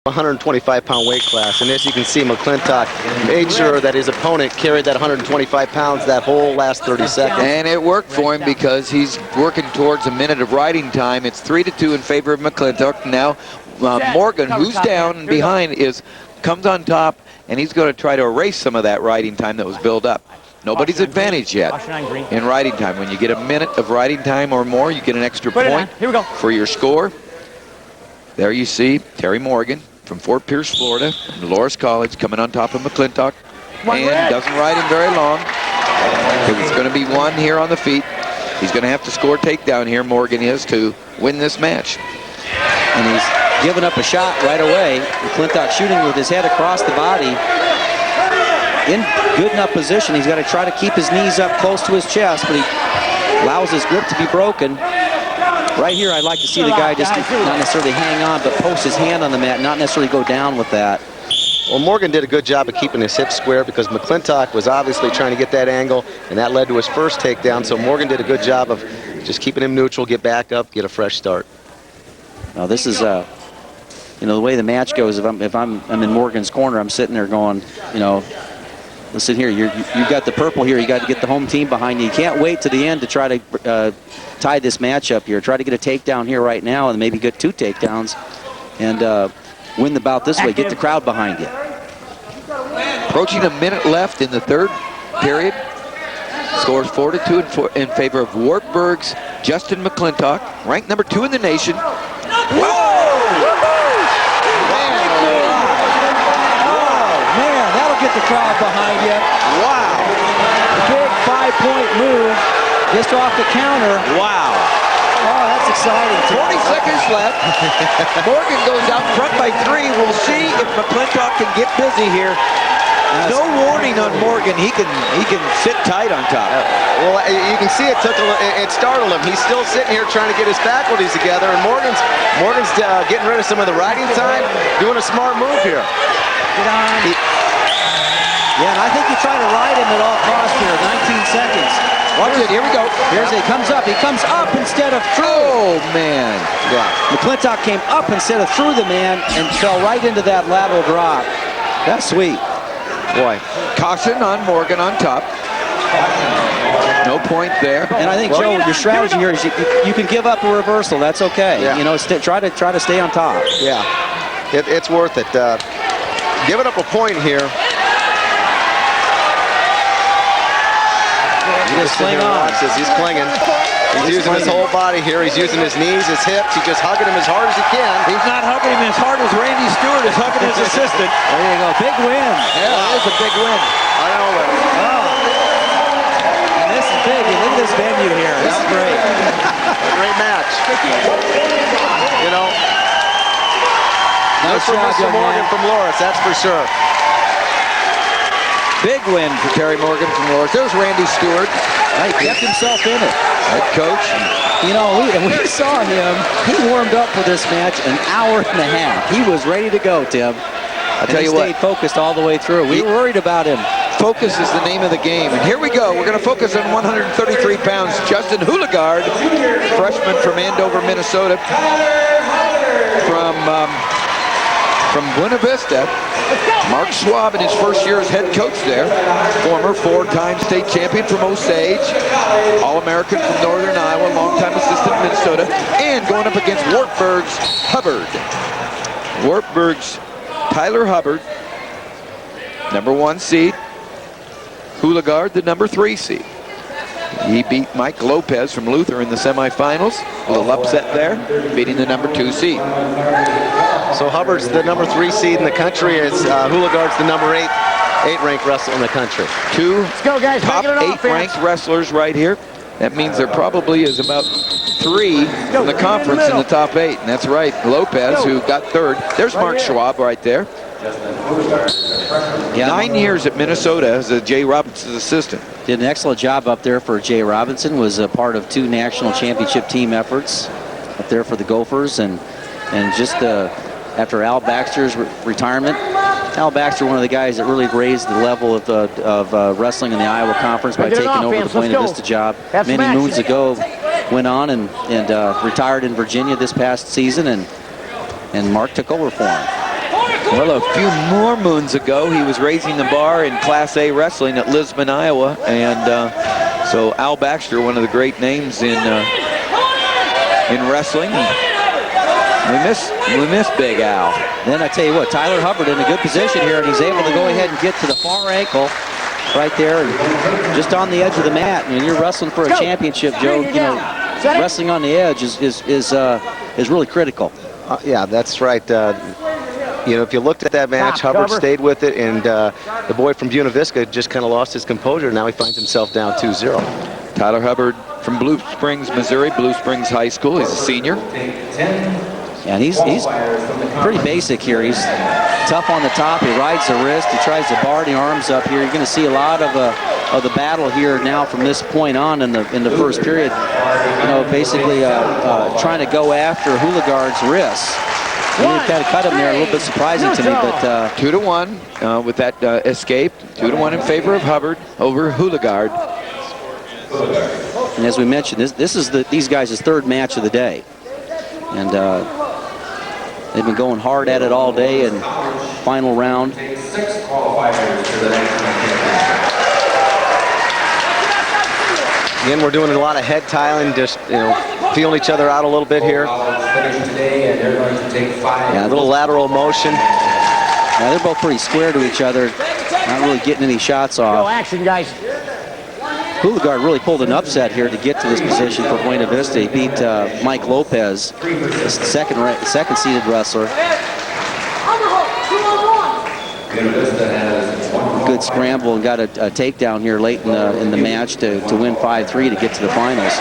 125-pound weight class, and as you can see, McClintock made sure that his opponent carried that 125 pounds that whole last 30 seconds. And it worked for him because he's working towards a minute of riding time. It's 3-2 in favor of McClintock. Now Morgan, who's down behind, comes on top, and he's going to try to erase some of that riding time that was built up. Nobody's advantage yet in riding time. When you get a minute of riding time or more, you get an extra point for your score. There you see Terry Morgan from Fort Pierce, Florida, from Loras College, coming on top of McClintock, and doesn't ride him very long. It's going to be one here on the feet. He's going to have to score takedown here, Morgan is, to win this match. And he's giving up a shot right away. McClintock shooting with his head across the body. In good enough position. He's got to try to keep his knees up close to his chest, but he allows his grip to be broken. Right here, I'd like to see the guy just not necessarily hang on, but post his hand on the mat, not necessarily go down with that. Well, Morgan did a good job of keeping his hips square because McClintock was obviously trying to get that angle, and that led to his first takedown. So Morgan did a good job of just keeping him neutral, get back up, get a fresh start. Now this is, you know, the way the match goes. If I'm in Morgan's corner, I'm sitting there going, you know, listen here, you've got the purple here. You got to get the home team behind you. You can't wait to the end to try to tie this match up here. Try to get a takedown here right now and maybe get 2 takedowns and win the bout this way. Get the crowd behind you. Approaching a minute left in the third period. Scores 4-2 in favor of Wartburg's Justin McClintock, ranked number 2 in the nation. Get the crowd behind you. Wow. Big 5-point move just off the counter. Wow. Oh, that's exciting. 40 seconds left. Morgan goes out front by 3. We'll see if McClintock can get busy here. No warning on Morgan. He can sit tight on top. Well, you can see it startled him. He's still sitting here trying to get his faculties together, and Morgan's getting rid of some of the riding time, doing a smart move here. Get on. Yeah, and I think you try to ride him at all costs here. 19 seconds. Watch it. Here we go. He comes up. He comes up instead of through. Oh, man. Yeah. McClintock came up instead of through the man and fell right into that lateral drop. That's sweet. Boy. Caution on Morgan on top. No point there. And I think, Joe, your strategy here is you can give up a reversal. That's okay. Yeah. You know, try to stay on top. Yeah. It's worth it. Giving up a point here. Just cling on. He's clinging. He's using his whole body here. He's using his knees, his hips. He's just hugging him as hard as he can. He's not hugging him as hard as Randy Stewart is hugging his assistant. There you go. Big win. Yeah, that is a big win. I know it. Oh. And this is big. Look at this venue here. This is great. Great match. You know, Nice for job, Mr. Morgan from Loras, that's for sure. Big win for Terry Morgan from Loras. There's Randy Stewart. He kept himself in it. Head coach. You know, we saw him. He warmed up for this match an hour and a half. He was ready to go, Tim. I'll tell you what. He stayed focused all the way through. We were worried about him. Focus is the name of the game. And here we go. We're going to focus on 133 pounds. Justin Houligard, freshman from Andover, Minnesota. From Buena Vista. Mark Schwab in his first year as head coach there. Former 4-time state champion from Osage. All-American from Northern Iowa. Longtime assistant in Minnesota. And going up against Wartburg's Hubbard. Wartburg's Tyler Hubbard. Number 1 seed. Houligard, the number 3 seed. He beat Mike Lopez from Luther in the semifinals. A little upset there, beating the number 2 seed. So Hubbard's the number 3 seed in the country. As Houligard's the number 8 ranked wrestler in the country. 2 Let's go, guys. top 8 ranked wrestlers right here. That means there probably is about 3 in the conference in the top 8. And that's right, Lopez, who got 3rd. There's Mark Schwab right there. Yeah. 9 years at Minnesota as a Jay Robinson's assistant. Did an excellent job up there for Jay Robinson. Was a part of 2 national championship team efforts up there for the Gophers. And just after Al Baxter's retirement, Al Baxter, one of the guys that really raised the level of wrestling in the Iowa Conference by taking over the Buena Vista job many moons ago. Went on and retired in Virginia this past season, and Mark took over for him. Well, a few more moons ago, he was raising the bar in Class A wrestling at Lisbon, Iowa, and so Al Baxter, one of the great names in wrestling. We miss Big Al. Then I tell you what, Tyler Hubbard in a good position here, and he's able to go ahead and get to the far ankle right there, and just on the edge of the mat. And when you're wrestling for a championship, Joe, you know, wrestling on the edge is really critical. Yeah, that's right. You know, if you looked at that match, Hubbard stayed with it, and the boy from Buena Vista just kind of lost his composure. Now he finds himself down 2-0. Tyler Hubbard from Blue Springs, Missouri, Blue Springs High School. He's a senior. And he's pretty basic here. He's tough on the top. He rides the wrist. He tries to bar the arms up here. You're going to see a lot of the battle here now from this point on in the first period. You know, basically trying to go after Houligard's wrists. He kind of cut him there, a little bit surprising to me, but 2-1 with that escape. 2-1 in favor of Hubbard over Houligard. And as we mentioned, this is these guys' third match of the day, and they've been going hard at it all day. And final round. Again, we're doing a lot of head tiling, just, you know, feeling each other out a little bit here. Yeah, a little lateral motion. Yeah, they're both pretty square to each other, not really getting any shots off. Go action, guys. Houligard really pulled an upset here to get to this position for Buena Vista. He beat Mike Lopez, the second-seeded wrestler. Good scramble and got a takedown here late in the match to win 5-3 to get to the finals.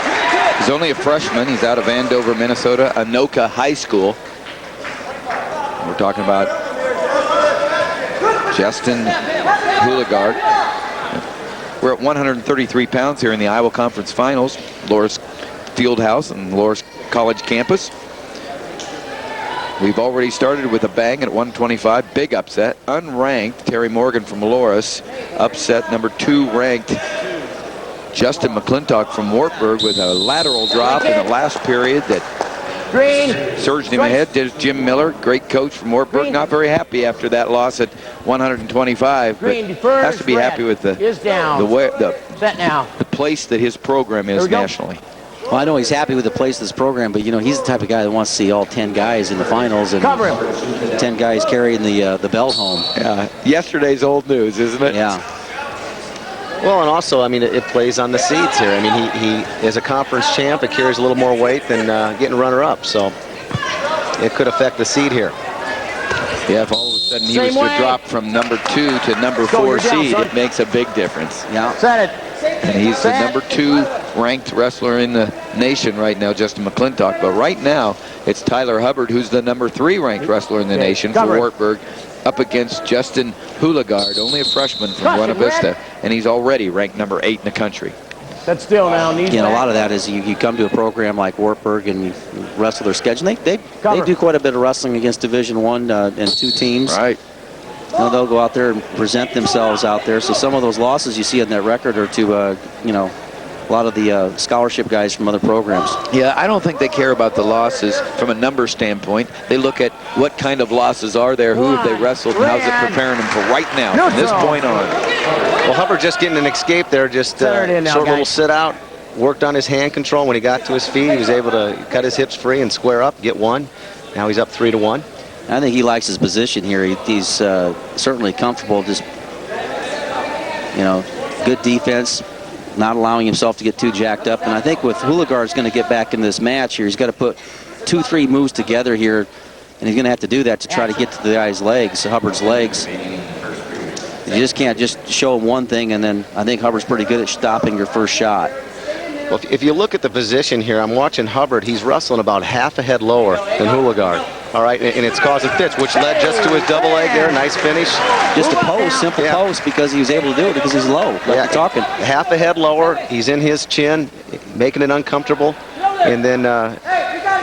He's only a freshman. He's out of Andover, Minnesota, Anoka High School. We're talking about Justin Houligard. We're at 133 pounds here in the Iowa Conference Finals, Loras Fieldhouse and Loras College campus. We've already started with a bang at 125. Big upset. Unranked Terry Morgan from Loras. Upset number 2 ranked Justin McClintock from Wartburg with a lateral drop in the last period that surged him ahead. Did Jim Miller, great coach from Wartburg, not very happy after that loss at 125, but has to be happy with the place that his program is nationally. Well, I know he's happy with the place of this program, but, you know, he's the type of guy that wants to see all 10 guys in the finals and 10 guys carrying the belt home. Yeah, yesterday's old news, isn't it? Yeah. Well, and also, I mean, it plays on the seeds here. I mean, he is a conference champ. It carries a little more weight than getting runner-up, so it could affect the seed here. Yeah, if all of a sudden he was to drop from number 2 to number 4 seed, it makes a big difference. Yeah. Set it. And he's the number 2 ranked wrestler in the nation right now, Justin McClintock. But right now, it's Tyler Hubbard, who's the number 3 ranked wrestler in the nation for Wartburg, up against Justin Houligard, only a freshman from Buena Vista, and he's already ranked number 8 in the country. That's still now. You know, a lot of that is you come to a program like Wartburg and you wrestle their schedule. They do quite a bit of wrestling against Division I and 2 teams. Right. You know, they'll go out there and present themselves out there. So some of those losses you see on that record are to, you know, a lot of the scholarship guys from other programs. Yeah, I don't think they care about the losses from a number standpoint. They look at what kind of losses are there, who have they wrestled, and how's it preparing them for right now, from this point on. Well, Hubbard just getting an escape there, just short little sit out, worked on his hand control. When he got to his feet, he was able to cut his hips free and square up, get one. Now he's up 3-1. I think he likes his position here. He's certainly comfortable, just, you know, good defense, not allowing himself to get too jacked up. And I think with Houligard's going to get back in this match here, he's got to put 2-3 moves together here, and he's going to have to do that to try to get to the guy's legs, Hubbard's legs. You just can't just show him one thing, and then I think Hubbard's pretty good at stopping your first shot. Well, if you look at the position here, I'm watching Hubbard. He's wrestling about half a head lower than Houligard. All right, and it's causing fits, which led just to his double leg there. Nice finish. Just a post, simple post, because he was able to do it because he's low, like you're talking. Half a head lower. He's in his chin, making it uncomfortable, and then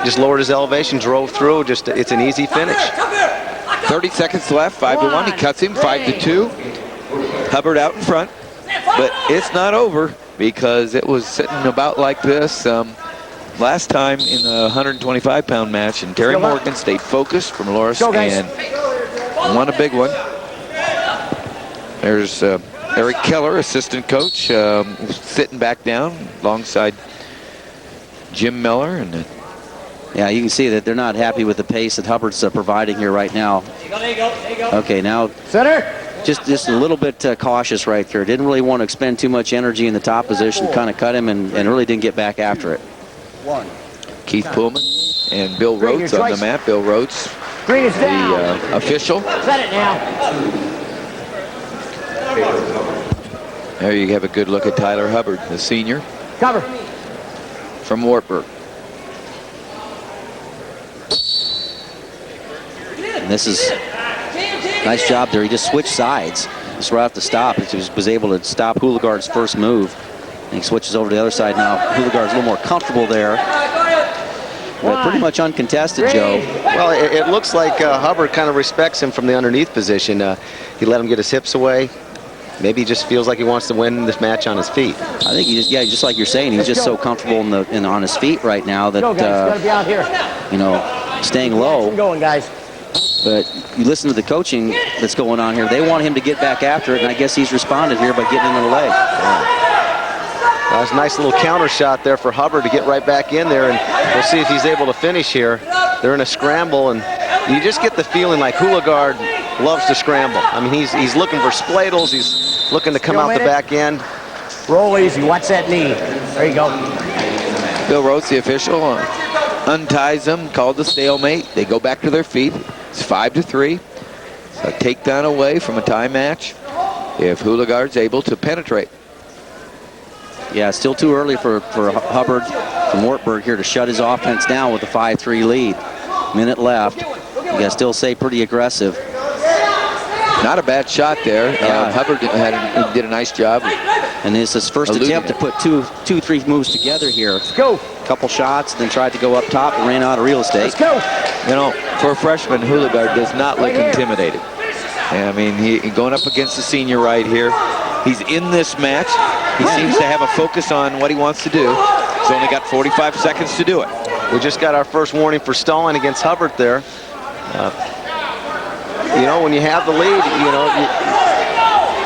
just lowered his elevation, drove through. Just it's an easy finish. 30 seconds left, 5-1. He cuts him, 5-2. Hubbard out in front, but it's not over because it was sitting about like this last time in the 125-pound match, and Terry Morgan stayed focused from Loras and won a big one. There's Eric Keller, assistant coach, sitting back down alongside Jim Miller. And yeah, you can see that they're not happy with the pace that Hubbard's providing here right now. There you go. Okay, now Center. just a little bit cautious right there. Didn't really want to expend too much energy in the top position. Kind of cut him and really didn't get back after it. Keith Pullman and Bill Rhodes on the map. Bill Rhodes, Green is down. the official. Set it now. There you have a good look at Tyler Hubbard, the senior Cover. from Wartburg. And this is nice job there. He just switched sides. Just right off the stop. He was able to stop Houligard's first move. And he switches over to the other side now. Houligard's a little more comfortable there. But pretty much uncontested, Joe. Well, it looks like Hubbard kind of respects him from the underneath position. He let him get his hips away. Maybe he just feels like he wants to win this match on his feet. I think just like you're saying, he's just so comfortable on his feet right now that, Gotta be out here. you know, staying low. Going, guys. But you listen to the coaching that's going on here. They want him to get back after it, and I guess he's responded here by getting into the leg. That was a nice little counter shot there for Hubbard to get right back in there, and we'll see if he's able to finish here. They're in a scramble, and you just get the feeling like Houligard loves to scramble. I mean, he's looking for spladles. He's looking to come out the back end. Roll easy. Watch that knee. There you go. Bill Rhodes, the official, unties them, called the stalemate. They go back to their feet. It's 5-3. So a takedown away from a tie match if Houligard's able to penetrate. Yeah, still too early for Hubbard from Wartburg here to shut his offense down with a 5-3 lead. Minute left. You gotta still say pretty aggressive. Not a bad shot there. Yeah. Hubbard did a nice job. And this is his first attempt to put three moves together here. Let's go. Couple shots, then tried to go up top and ran out of real estate. Let's go. You know, for a freshman, Houligard does not look intimidated. I mean, he going up against the senior right here. He's in this match. He seems to have a focus on what he wants to do. He's only got 45 seconds to do it. We just got our first warning for stalling against Hubbard there. You know, when you have the lead, you know,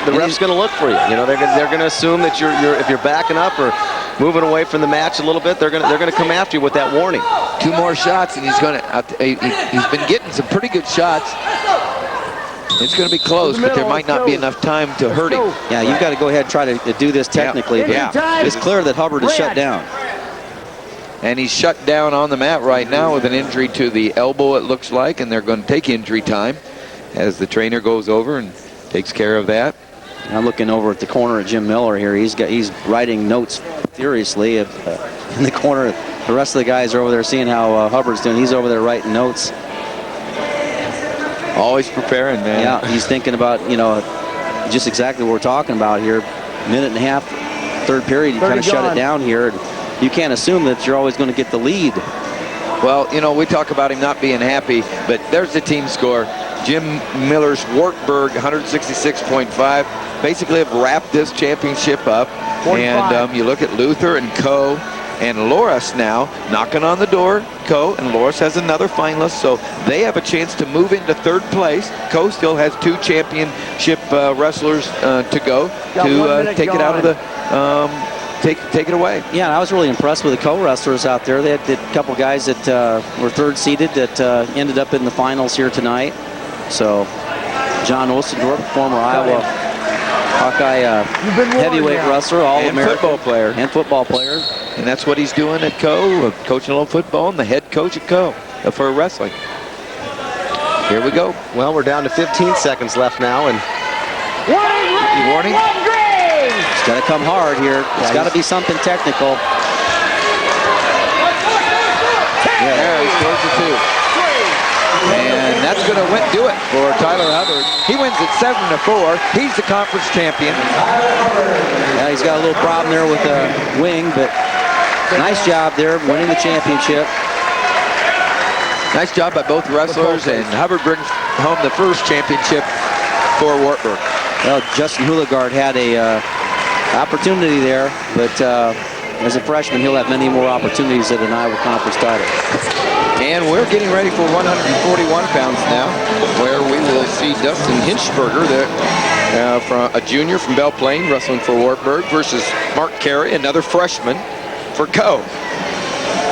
the ref's going to look for you. You know, they're going to assume that if you're backing up or moving away from the match a little bit, they're going to come after you with that warning. 2 more shots, and he's been getting some pretty good shots. It's going to be close, but there might not be enough time to hurt him. Yeah, you've got to go ahead and try to do this technically. Yeah. But it's clear that Hubbard is shut down. And he's shut down on the mat right now with an injury to the elbow, it looks like, and they're going to take injury time as the trainer goes over and takes care of that. I'm looking over at the corner at Jim Miller here. He's writing notes furiously in the corner. The rest of the guys are over there seeing how Hubbard's doing. He's over there writing notes. Always preparing, man. Yeah, he's thinking about, you know, just exactly what we're talking about here. Minute and a half, third period, you kind of shut it down here. And you can't assume that you're always going to get the lead. Well, you know, we talk about him not being happy, but there's the team score. Jim Miller's Wartburg, 166.5, basically have wrapped this championship up. 45. And you look at Luther and Coe and Loris now knocking on the door. Coe and Loris has another finalist, so they have a chance to move into third place. Coe still has 2 championship wrestlers to go to take it out of the take it away. Yeah, I was really impressed with the co-wrestlers out there. They had a couple guys that were third seeded that ended up in the finals here tonight. So John Ostendorf, former Iowa Hawkeye heavyweight wrestler, All-American football player. And that's what he's doing at Coe, coaching a little football, and the head coach at Coe for wrestling. Here we go. Well, we're down to 15 seconds left now, and warning. It's got to come hard here. It's got to be something technical. Yeah, there he scores the 2. And that's going to do it for Tyler Hubbard. He wins at 7-4. He's the conference champion. Yeah, he's got a little problem there with the wing, but nice job there, winning the championship. Nice job by both wrestlers, and Hubbard brings home the first championship for Wartburg. Well, Justin Houligard had a opportunity there, but as a freshman, he'll have many more opportunities at an Iowa Conference title. And we're getting ready for 141 pounds now, where we will see Dustin Hinchberger, from a junior from Belle Plaine, wrestling for Wartburg, versus Mark Carey, another freshman for Co.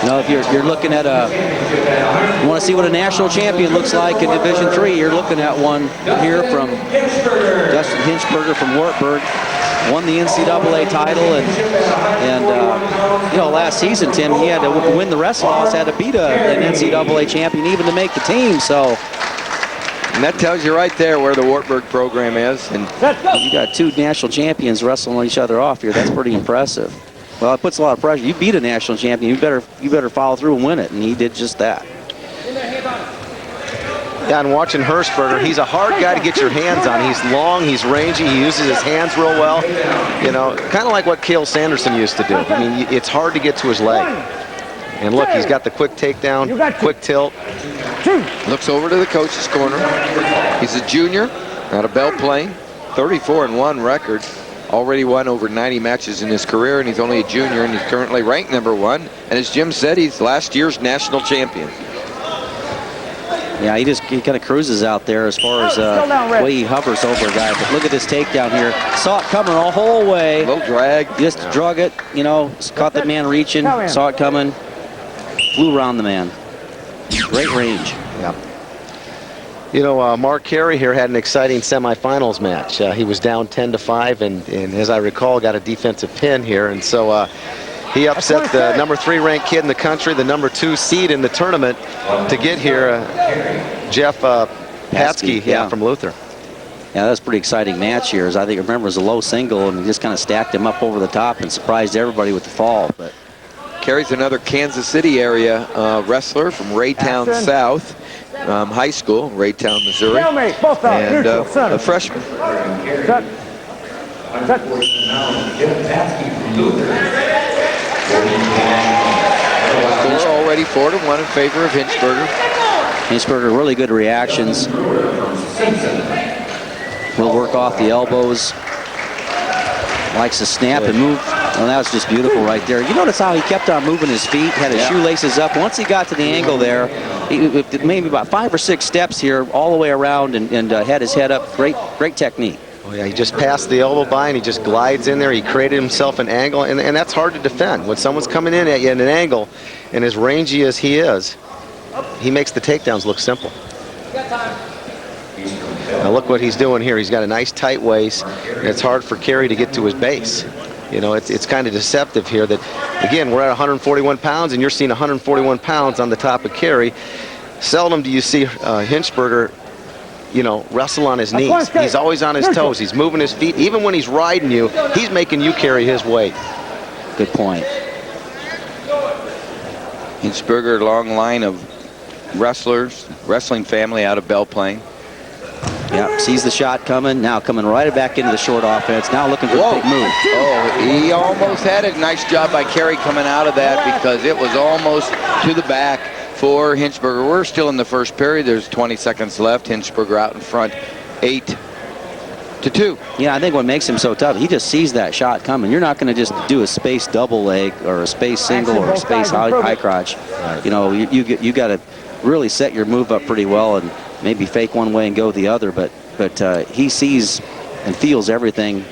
Now, if you're looking at you want to see what a national champion looks like in Division III, you're looking at one here from Dustin Hinchberger from Wartburg. Won the NCAA title, and you know, last season, Tim, he had to win the wrestle-offs, had to beat an NCAA champion even to make the team. So, and that tells you right there where the Wartburg program is. And you got two national champions wrestling each other off here. That's pretty impressive. Well, it puts a lot of pressure. You beat a national champion, you better follow through and win it, and he did just that. Yeah, and watching Hirschberger, he's a hard guy to get your hands on. He's long, he's rangy, he uses his hands real well. You know, kind of like what Cale Sanderson used to do. I mean, it's hard to get to his leg. And look, he's got the quick takedown, quick tilt. Looks over to the coach's corner. He's a junior out of Belle Plaine, 34-1 record. Already won over 90 matches in his career, and he's only a junior, and he's currently ranked #1. And as Jim said, he's last year's national champion. Yeah, he kind of cruises out there as far as the way he hovers over a guy. But look at this takedown here. Saw it coming the whole way. A little drag. Just drug it, you know, caught the man reaching, saw it coming, flew around the man. Great range. Yeah. You know, Mark Carey here had an exciting semifinals match. He was down 10-5, and as I recall, got a defensive pin here. And so he upset the #3 ranked kid in the country, the #2 seed in the tournament to get here, Jeff Patsky from Luther. Yeah, that was a pretty exciting match here. As I think I remember, it was a low single, and he just kind of stacked him up over the top and surprised everybody with the fall. But Carey's another Kansas City area wrestler from Raytown South High School, Raytown, Missouri, and a freshman. Score already 4-1 in favor of Hinchberger. Hinchberger, really good reactions. Will work off the elbows. Likes to snap and move. Well, that was just beautiful right there. You notice how he kept on moving his feet, had his shoelaces up. Once he got to the angle there, maybe about 5 or 6 steps here all the way around and had his head up. Great technique. Oh yeah, he just passed the elbow by and he just glides in there. He created himself an angle, and that's hard to defend. When someone's coming in at you at an angle, and as rangy as he is, he makes the takedowns look simple. Now look what he's doing here. He's got a nice tight waist, and it's hard for Carey to get to his base. You know, it's kind of deceptive here that, again, we're at 141 pounds, and you're seeing 141 pounds on the top of Carey. Seldom do you see Hinchberger, you know, wrestle on his knees. He's always on his toes. He's moving his feet. Even when he's riding you, he's making you carry his weight. Good point. Hinchberger, long line of wrestlers, wrestling family out of Belle Plaine. Yep, sees the shot coming, now coming right back into the short offense, now looking for a big move. Oh, he almost had it. Nice job by Carey coming out of that, because it was almost to the back for Hinchberger. We're still in the first period. There's 20 seconds left. Hinchberger out in front, 8-2. Yeah, I think what makes him so tough, he just sees that shot coming. You're not going to just do a space double leg or a space single or a space high crotch. You know, you got to really set your move up pretty well and maybe fake one way and go the other, but he sees and feels everything.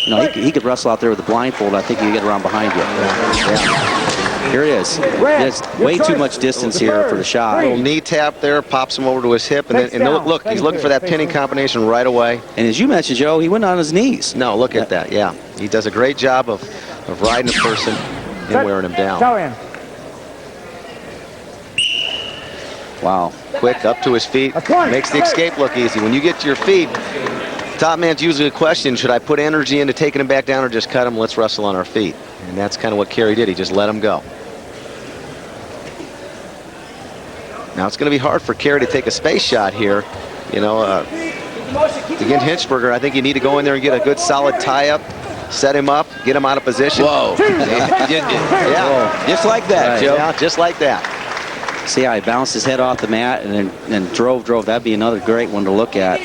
You know, he could wrestle out there with a blindfold. I think he could get around behind you. Yeah. Here it is. There's way too much distance here for the shot. A little knee tap there, pops him over to his hip, and then look, he's looking for that pinning combination right away. And as you mentioned, Joe, he went on his knees. No, look at that. Yeah, he does a great job of riding a person and wearing him down. Wow. Quick, up to his feet, makes the escape look easy. When you get to your feet, top man's usually a question, should I put energy into taking him back down or just cut him? Let's wrestle on our feet. And that's kind of what Carey did. He just let him go. Now it's going to be hard for Carey to take a space shot here. You know, again, Hinchberger, I think you need to go in there and get a good solid tie-up, set him up, get him out of position. Whoa. Yeah. Just like that, Right. Joe. Yeah, just like that. See how he bounced his head off the mat and then drove. That'd be another great one to look at.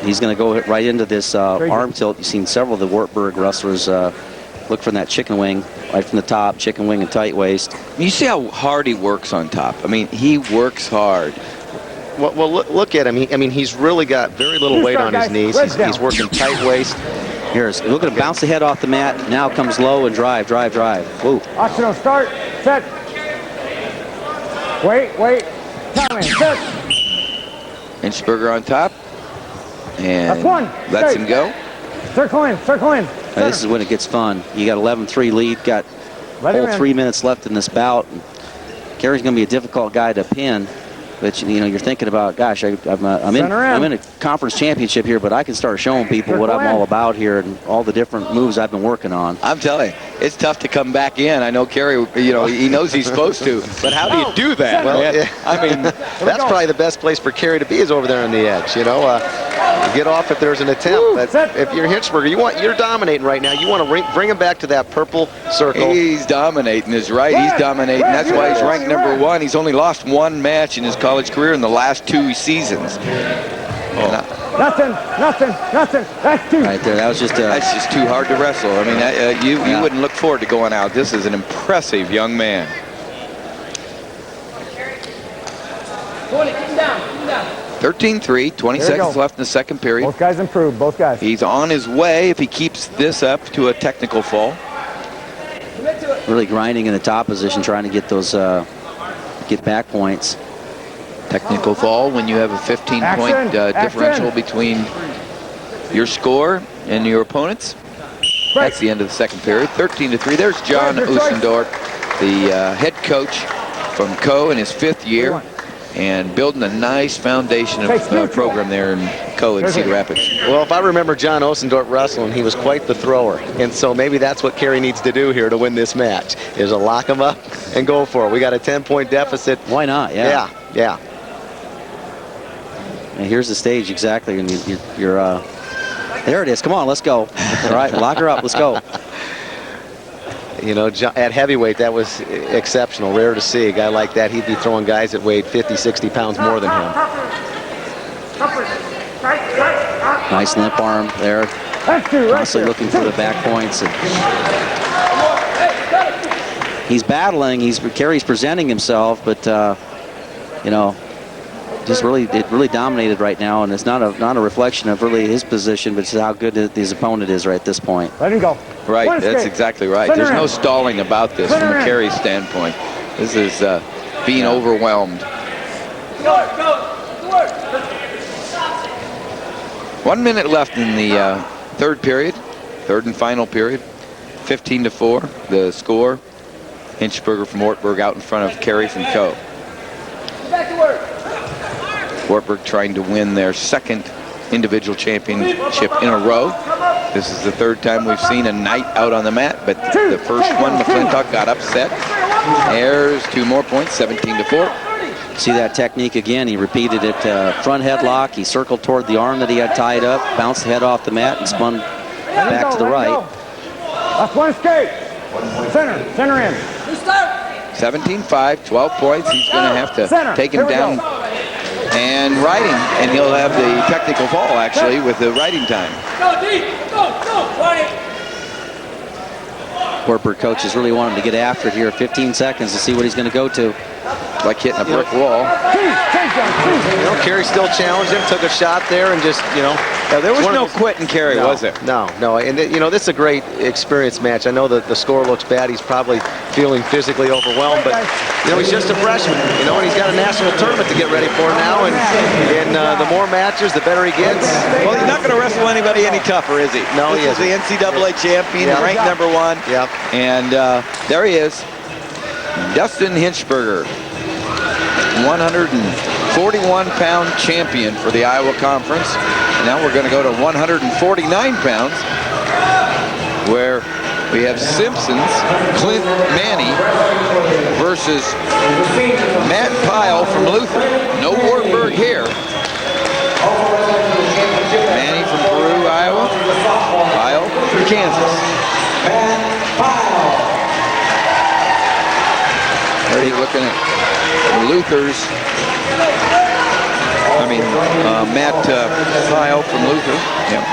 He's going to go right into this arm tilt. You've seen several of the Wartburg wrestlers look from that chicken wing, right from the top, chicken wing and tight waist. You see how hard he works on top. I mean, he works hard. Well, look at him. I mean, he's really got very little weight on his knees. He's working tight waist. Here's, look at him bounce the head off the mat. Now comes low and drive. Whoa. Optional start, set. Wait. Time in, set. Hinchberger on top. And That's one. lets Straight. him go. Circle in. Now, this is when it gets fun. You got 11-3 lead. Got Let him whole in. 3 minutes left in this bout. Kerry's going to be a difficult guy to pin. But you're thinking about, gosh, I'm in a conference championship here, but I can start showing people what I'm all about here and all the different moves I've been working on. I'm telling you, it's tough to come back in. I know Kerry, he knows he's supposed to, but how do you do that? Well, man? yeah. I mean, that's probably the best place for Kerry to be is over there on the edge. Get off if there's an attempt. But if you're Hinchberger, you're dominating right now. You want to bring him back to that purple circle. he's dominating, is right. He's dominating. That's why he's ranked number 1. He's only lost 1 match in his college career in the last 2 seasons. Nothing. That's 2. Right there, That's just too hard to wrestle. I mean, you wouldn't look forward to going out. This is an impressive young man. 13-3, 20 seconds left in the second period. Both guys improved, both guys. He's on his way, if he keeps this up, to a technical fall. really grinding in the top position, trying to get those get back points. Technical fall when you have a 15-point differential between your score and your opponents. That's the end of the second period. 13-3. There's John Usendorf, the head coach from Co in his 5th year, and building a nice foundation of program there in Co in Cedar Rapids. Well, if I remember John Osendorf wrestling, he was quite the thrower. And so maybe that's what Kerry needs to do here to win this match, is to lock him up and go for it. We got a 10-point deficit. Why not? Yeah. Yeah. And here's the stage exactly, and you're there it is. Come on, let's go. All right, lock her up. Let's go. You know, at heavyweight, that was exceptional. Rare to see a guy like that. He'd be throwing guys that weighed 50, 60 pounds more than him. Nice limp arm there. Constantly looking for the back points. And he's battling. Kerry's presenting himself, but you know, it really dominated right now, and it's not a reflection of really his position, but it's how good his opponent is right at this point. Let him go. Right, that's exactly right. There's no stalling about this from a Kerry standpoint. This is being overwhelmed. 1 minute left in the third period, third and final period. 15-4, the score. Hinchberger from Wartburg out in front of Kerry from Co. Wartburg trying to win their second individual championship in a row. This is the third time we've seen a night out on the mat, but the first one, McClintock got upset. There's 2 more points, 17-4. See that technique again. He repeated it. Front headlock. He circled toward the arm that he had tied up, bounced the head off the mat, and spun back to the right. That's one escape. Center in. 17-5, 12 points. He's going to have to take him down and ride him, and he'll have the technical fall, actually, with the riding time. Wartburg coaches really want him to get after it here. 15 seconds to see what he's going to go to. Like hitting a brick wall. You know, Kerry still challenged him, took a shot there, and just, you know. There was no quitting Kerry, was there? No. And, you know, this is a great experience match. I know that the score looks bad. He's probably feeling physically overwhelmed, but, you know, he's just a freshman, you know, and he's got a national tournament to get ready for now, and the more matches, the better he gets. Well, he's not going to wrestle anybody any tougher, is he? No, he isn't. This is the NCAA champion, ranked number 1. Yep. And there he is, Dustin Hinchberger, 141-pound champion for the Iowa Conference. And now we're going to go to 149 pounds, where we have Simpson's Clint Manny versus Matt Pyle from Luther. No Wartburg here. Manny from Peru, Iowa. Pyle from Kansas. There you're looking at Luther's. Matt Pyle from Luther. Yep.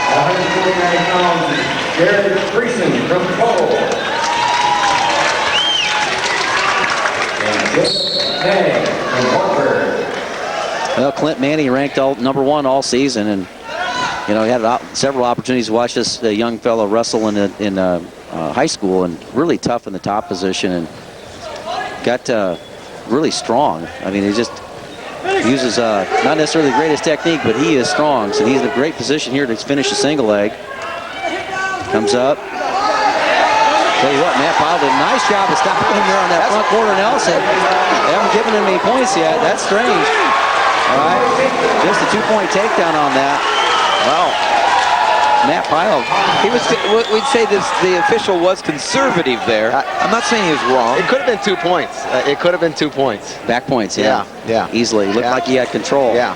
129 pounds, Garrett from Pyle. And this tag Well, Clint Manning ranked #1 all season, and you know he had several opportunities to watch this young fellow wrestle in high school, and really tough in the top position, and got really strong. I mean, he just uses not necessarily the greatest technique, but he is strong, so he's in a great position here to finish a single leg. Comes up. Tell you what, Matt Pyle did a nice job of stopping him there on that front quarter Nelson. They haven't given him any points yet. That's strange. All right, just a 2-point takedown on that. Wow. Matt Pyle. We'd say the official was conservative there. I'm not saying he was wrong. It could have been 2 points. It could have been 2 points. Back points, yeah. Yeah. Easily. Looked like he had control. Yeah.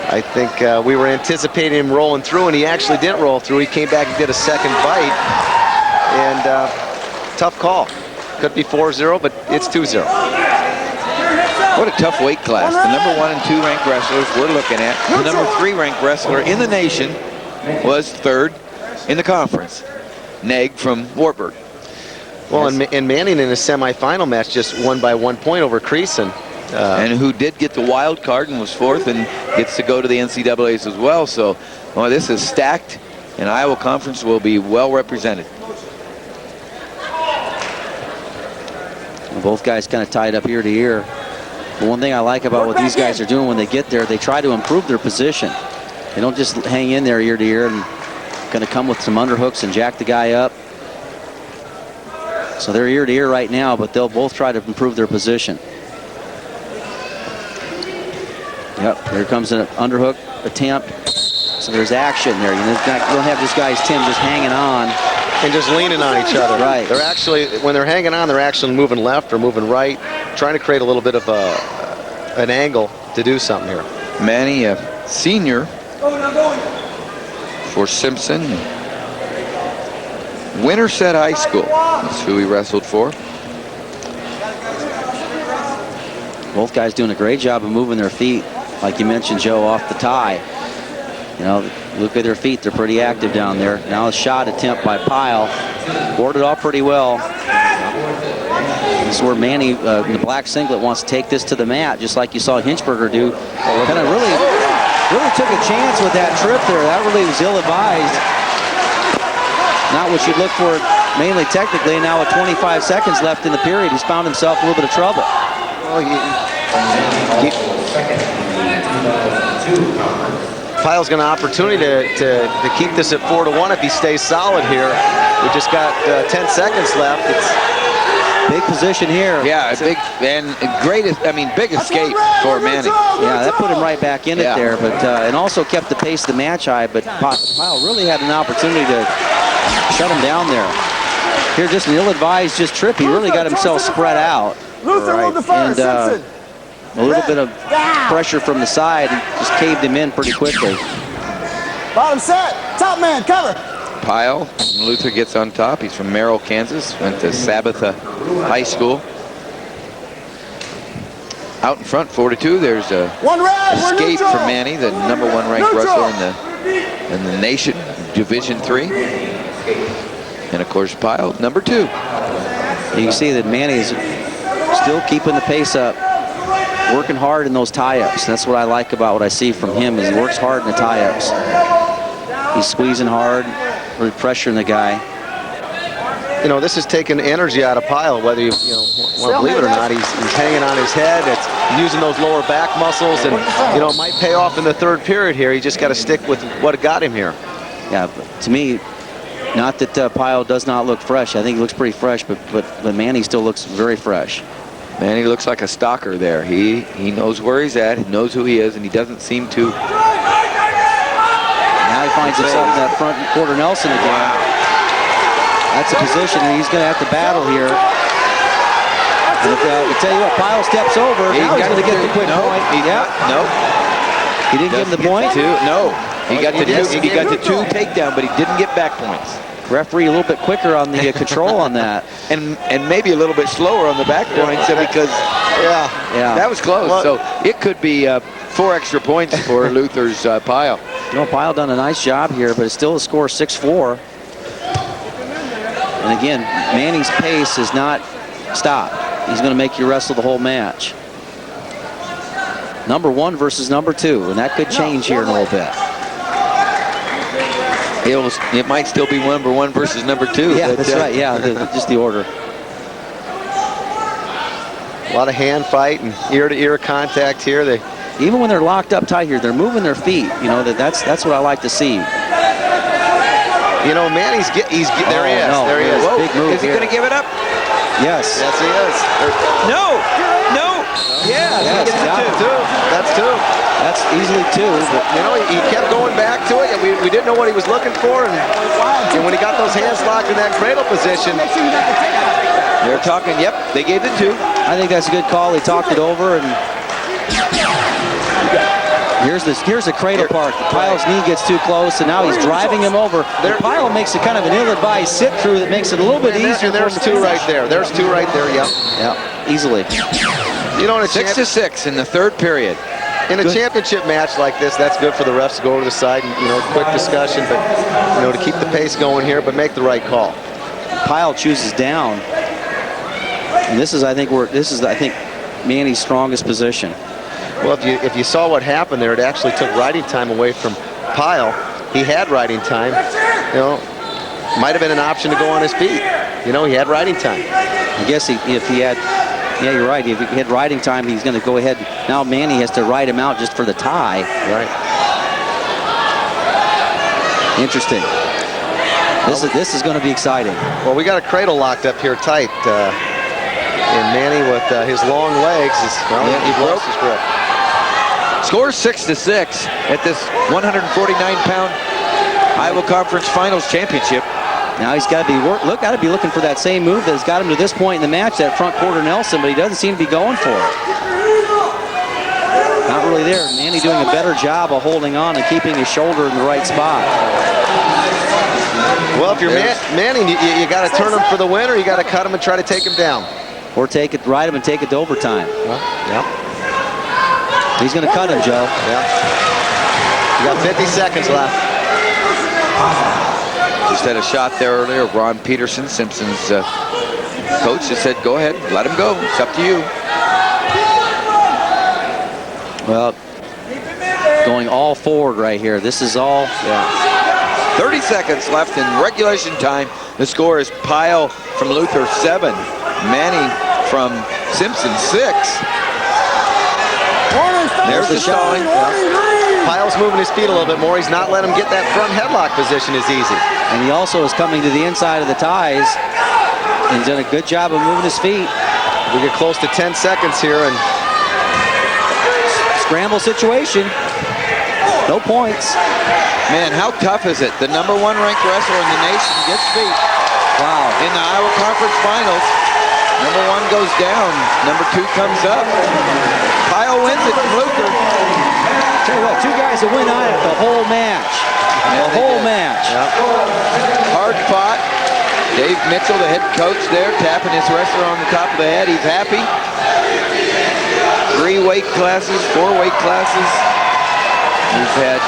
I think we were anticipating him rolling through, and he actually didn't roll through. He came back and did a second bite. And tough call. Could be 4-0, but it's 2-0. What a tough weight class. The #1 and 2 ranked wrestlers we're looking at. The #3 ranked wrestler in the nation was 3rd in the conference. Neg from Wartburg. Well, and Manning in a semifinal match just won by 1 point over Creason. And who did get the wild card and was 4th and gets to go to the NCAAs as well. So, well, this is stacked, and Iowa Conference will be well represented. Both guys kind of tied up ear to ear. But one thing I like about what these guys are doing when they get there, they try to improve their position. They don't just hang in there ear to ear and going to come with some underhooks and jack the guy up. So they're ear to ear right now, but they'll both try to improve their position. Yep, here comes an underhook attempt. So there's action there. You don't have this guy's Tim just hanging on. And just leaning on each other. Right. They're actually, when they're hanging on, they're actually moving left or moving right, trying to create a little bit of an angle to do something here. Manny, a senior for Simpson. Winterset High School. That's who he wrestled for. Both guys doing a great job of moving their feet, like you mentioned, Joe, off the tie. You know, look at their feet. They're pretty active down there. Now a shot attempt by Pyle. Warded off pretty well. This is where Manny in the black singlet wants to take this to the mat, just like you saw Hinchberger do. Kind of really took a chance with that trip there. That really was ill-advised. Not what you'd look for mainly technically. Now with 25 seconds left in the period, he's found himself in a little bit of trouble. Well, Pyle's got an opportunity to keep this at 4-1 if he stays solid here. We just got 10 seconds left. It's big position here. Yeah, big escape for Manning. Yeah, that put him right back in it there, but and also kept the pace of the match high. But Pyle really had an opportunity to shut him down there. Here, just an ill-advised trip. He really got himself spread out. Luther will defer. Simpson. A little bit of pressure from the side and just caved him in pretty quickly. Bottom set. Top man, cover. Pyle, Luther gets on top. He's from Merrill, Kansas. Went to Sabetha High School. Out in front, 4-2. There's a escape for Manny, the #1 ranked wrestler in the nation, Division III. And of course, Pyle, #2. You can see that Manny's still keeping the pace up. Working hard in those tie-ups. That's what I like about what I see from him, is he works hard in the tie-ups. He's squeezing hard, really pressuring the guy. You know, this is taking energy out of Pyle, whether you want to believe it or not. He's hanging on his head. It's using those lower back muscles, and it might pay off in the third period here. He just got to stick with what got him here. Yeah, but to me, not that Pyle does not look fresh. I think he looks pretty fresh, but Manny still looks very fresh. Manny looks like a stalker there. He knows where he's at, he knows who he is, and he doesn't seem to. Now he finds himself in that front quarter Nelson again. That's a position that he's going to have to battle here. And I tell you what, Pyle steps over. Now he's going to get the quick point. No. He didn't give him the point? No. He got the two takedown, but he didn't get back points. Referee a little bit quicker on the control on that. And maybe a little bit slower on the back points because that was close. Well, so it could be 4 extra points for Luther's Pyle. Pyle done a nice job here, but it's still a score 6-4. And again, Manning's pace is not stopped. He's going to make you wrestle the whole match. number 1 versus number 2, and that could change here in a little bit. It might still be number 1 versus number 2. Yeah, that's right. Yeah, just the order. A lot of hand fight and ear-to-ear contact here. Even when they're locked up tight here, they're moving their feet. You know, that's what I like to see. You know, Manny's there he is. No, there he is. Whoa. Big move Is he going to give it up? Yes. Yes, he is. No. Yeah, Yes, That's 2. That's easily 2. But You know, he kept going back to it, and we didn't know what he was looking for. And when he got those hands locked in that cradle position, they're talking, yep, they gave it 2. I think that's a good call. He talked it over, and here's the cradle part. Pyle's knee gets too close, and now he's driving him over. Pyle makes it kind of an ill-advised sit-through that makes it a little bit easier. and there's 2 right there. There's 2 right there, yep. Yeah, easily. You know, in a 6-6 in the 3rd period. In a championship match like this, that's good for the refs to go over the side and, you know, quick discussion, but, you know, to keep the pace going here, but make the right call. Pyle chooses down. And this is, I think, Manny's strongest position. Well, if you saw what happened there, it actually took riding time away from Pyle. He had riding time. You know, might have been an option to go on his feet. You know, he had riding time. I guess if he had, yeah, you're right. If he had riding time, he's going to go ahead. Now Manny has to ride him out just for the tie. Right. Interesting. This is going to be exciting. Well, we got a cradle locked up here tight. And Manny with his long legs is, well, he lost his grip. Scores 6-6 at this 149-pound Iowa Conference Finals Championship. Now he's got to be looking for that same move that's got him to this point in the match, that front quarter Nelson, but he doesn't seem to be going for it. Not really there. Manny doing a better job of holding on and keeping his shoulder in the right spot. Well, if you're Manny, you got to turn him for the win, or you got to cut him and try to take him down. Or ride him and take it to overtime. Well, yeah. He's going to cut him, Joe. Yeah. You got 50 seconds left. Just had a shot there earlier. Ron Peterson, Simpson's coach, just said, go ahead, let him go. It's up to you. Well, going all forward right here. This is all. Yeah. 30 seconds left in regulation time. The score is Pyle from Luther 7. Manny from Simpson 6. There's the stalling. Pyle's moving his feet a little bit more. He's not letting him get that front headlock position as easy. And he also is coming to the inside of the ties. And he's done a good job of moving his feet. We get close to 10 seconds here, and scramble situation. No points. Man, how tough is it? The #1 ranked wrestler in the nation gets beat. Wow. In the Iowa Conference Finals, #1 goes down, #2 comes up. Pyle wins it from Luther. Tell you what, 2 guys that win on it the whole match. The whole match. Yep. Hard fought. Dave Mitchell, the head coach there, tapping his wrestler on the top of the head. He's happy. 3 weight classes, 4 weight classes. We've had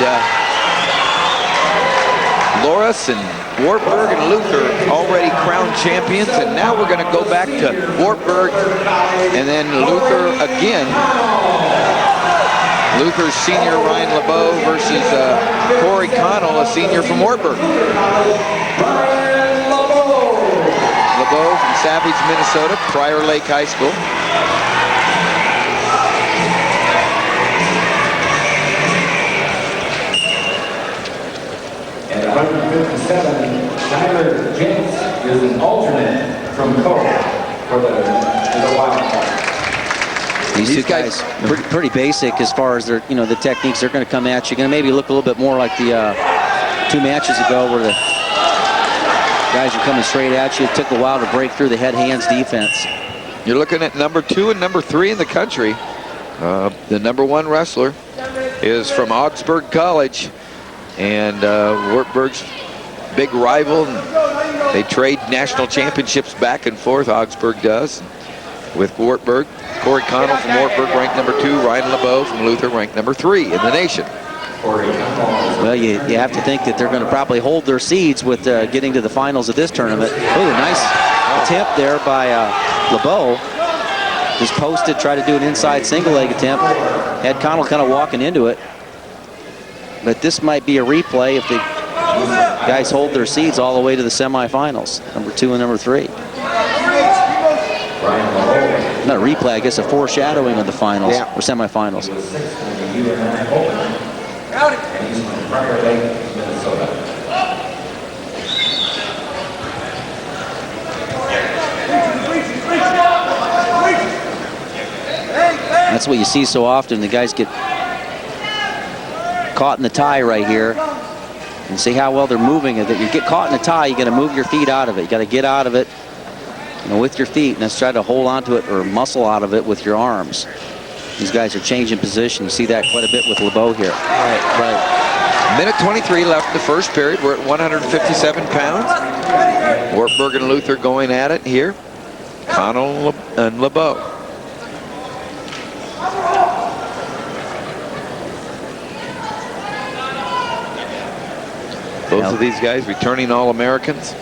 Loris and Wartburg and Luther already crowned champions, and now we're going to go back to Wartburg and then Luther again. Luther's senior Ryan LeBeau versus Corey Connell, a senior from Wartburg. LeBeau from Savage, Minnesota, Prior Lake High School. At 157, Tyler Jenks is an alternate from Cole for the wild card. These guys pretty basic as far as their, the techniques. They're going to come at you. Going to maybe look a little bit more like the 2 matches ago where the guys are coming straight at you. It took a while to break through the head-hands defense. You're looking at #2 and #3 in the country. The #1 wrestler is from Augsburg College, and Wartburg's big rival. They trade national championships back and forth, Augsburg does, with Wartburg. Corey Connell from Wartburg ranked #2, Ryan LeBeau from Luther ranked #3 in the nation. Well, you have to think that they're going to probably hold their seeds with getting to the finals of this tournament. Oh, a nice attempt there by LeBeau. Just posted, tried to do an inside single leg attempt. Had Connell kind of walking into it. But this might be a replay if the guys hold their seeds all the way to the semifinals, number 2 and number 3. Not a replay, I guess a foreshadowing of the finals or semifinals. That's what you see so often. The guys get caught in the tie right here. And see how well they're moving it. If you get caught in a tie, you got to move your feet out of it. You got to get out of it, you know, with your feet, and let's try to hold on to it or muscle out of it with your arms. These guys are changing position. You see that quite a bit with LeBeau here. Right. Minute 23 left in the first period. We're at 157 pounds. Wartburg and Luther going at it here. Connell and LeBeau. Both of these guys returning All-Americans.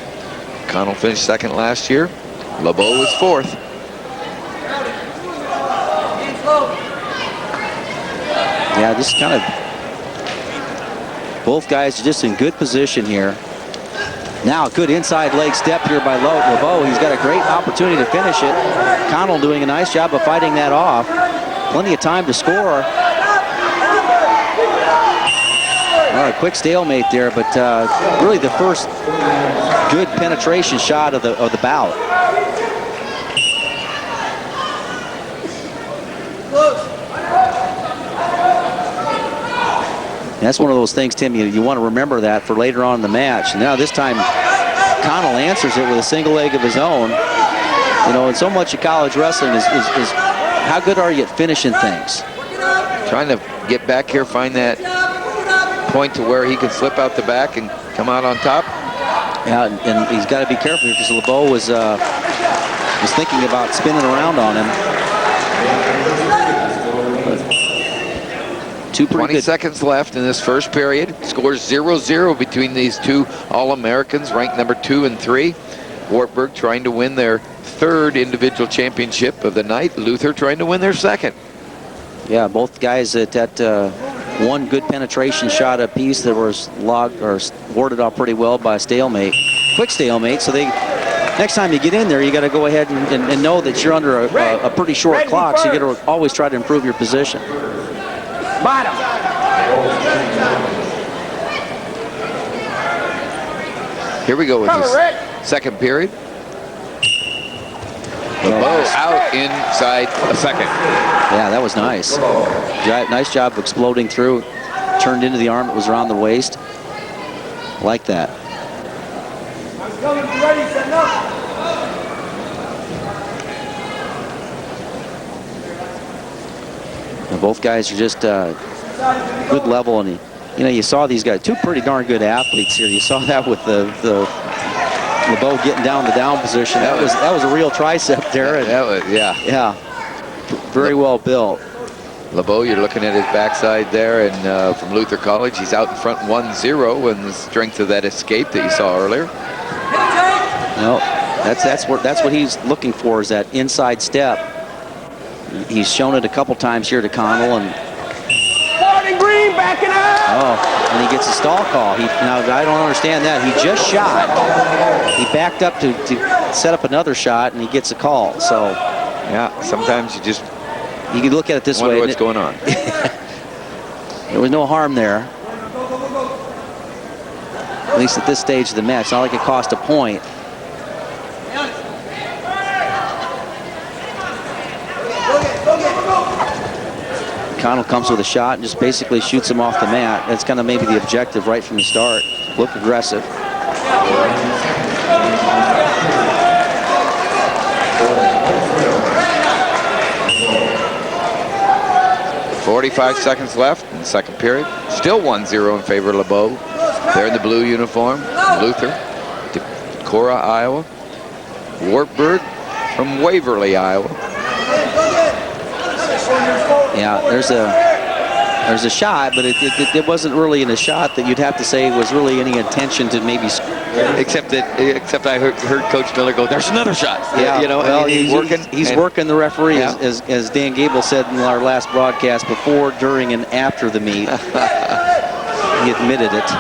Connell finished second last year. LeBeau was fourth. Yeah, just kind of both guys are just in good position here. Now a good inside leg step here by LeBeau. He's got a great opportunity to finish it. Connell doing a nice job of fighting that off. Plenty of time to score. All right, quick stalemate there, but really the first good penetration shot of the bout. And that's one of those things, Tim, you want to remember that for later on in the match. Now this time, Connell answers it with a single leg of his own. You know, and so much of college wrestling is how good are you at finishing things? Trying to get back here, find that point to where he can slip out the back and come out on top. Yeah, and he's got to be careful here because LeBeau was thinking about spinning around on him. 20 seconds left in this first period. Scores 0-0 between these two All-Americans, ranked number 2 and 3. Wartburg trying to win their third individual championship of the night. Luther trying to win their second. Yeah, both guys at that one good penetration shot apiece that was warded off pretty well by a stalemate. Quick stalemate, so next time you get in there, you got to go ahead and know that you're under a pretty short clock, so you got to always try to improve your position. Bottom. Here we go with this second period. LeBeau out inside a second. Yeah, that was nice. Nice job of exploding through. Turned into the arm that was around the waist. Like that. And both guys are just good level, and you know, you saw these guys, two pretty darn good athletes here. You saw that with the LeBeau getting down the down position. That was a real tricep there. Yeah, very well built. LeBeau, you're looking at his backside there, and from Luther College, he's out in front 1-0 in the strength of that escape that you saw earlier. No, that's what he's looking for, is that inside step. He's shown it a couple times here to Connell, and Green backing up. and he gets a stall call. Now I don't understand that. He just shot. He backed up to set up another shot, and he gets a call. So yeah, sometimes you can look at it this way. What's going on? There was no harm there, at least at this stage of the match. It's not like it cost a point. Connell comes with a shot and just basically shoots him off the mat. That's kind of maybe the objective right from the start. Look aggressive. .45 seconds left in the second period. Still 1-0 in favor of LeBeau. They're in the blue uniform. Luther, Decorah, Iowa. Wartburg from Waverly, Iowa. Yeah, there's There's a shot, but it wasn't really in a shot that you'd have to say was really any intention to maybe. Except I heard Coach Miller go, "There's another shot." Yeah, you know, well, he's working. He's working the referee, Yeah. as Dan Gable said in our last broadcast, before, during, and after the meet. He admitted it.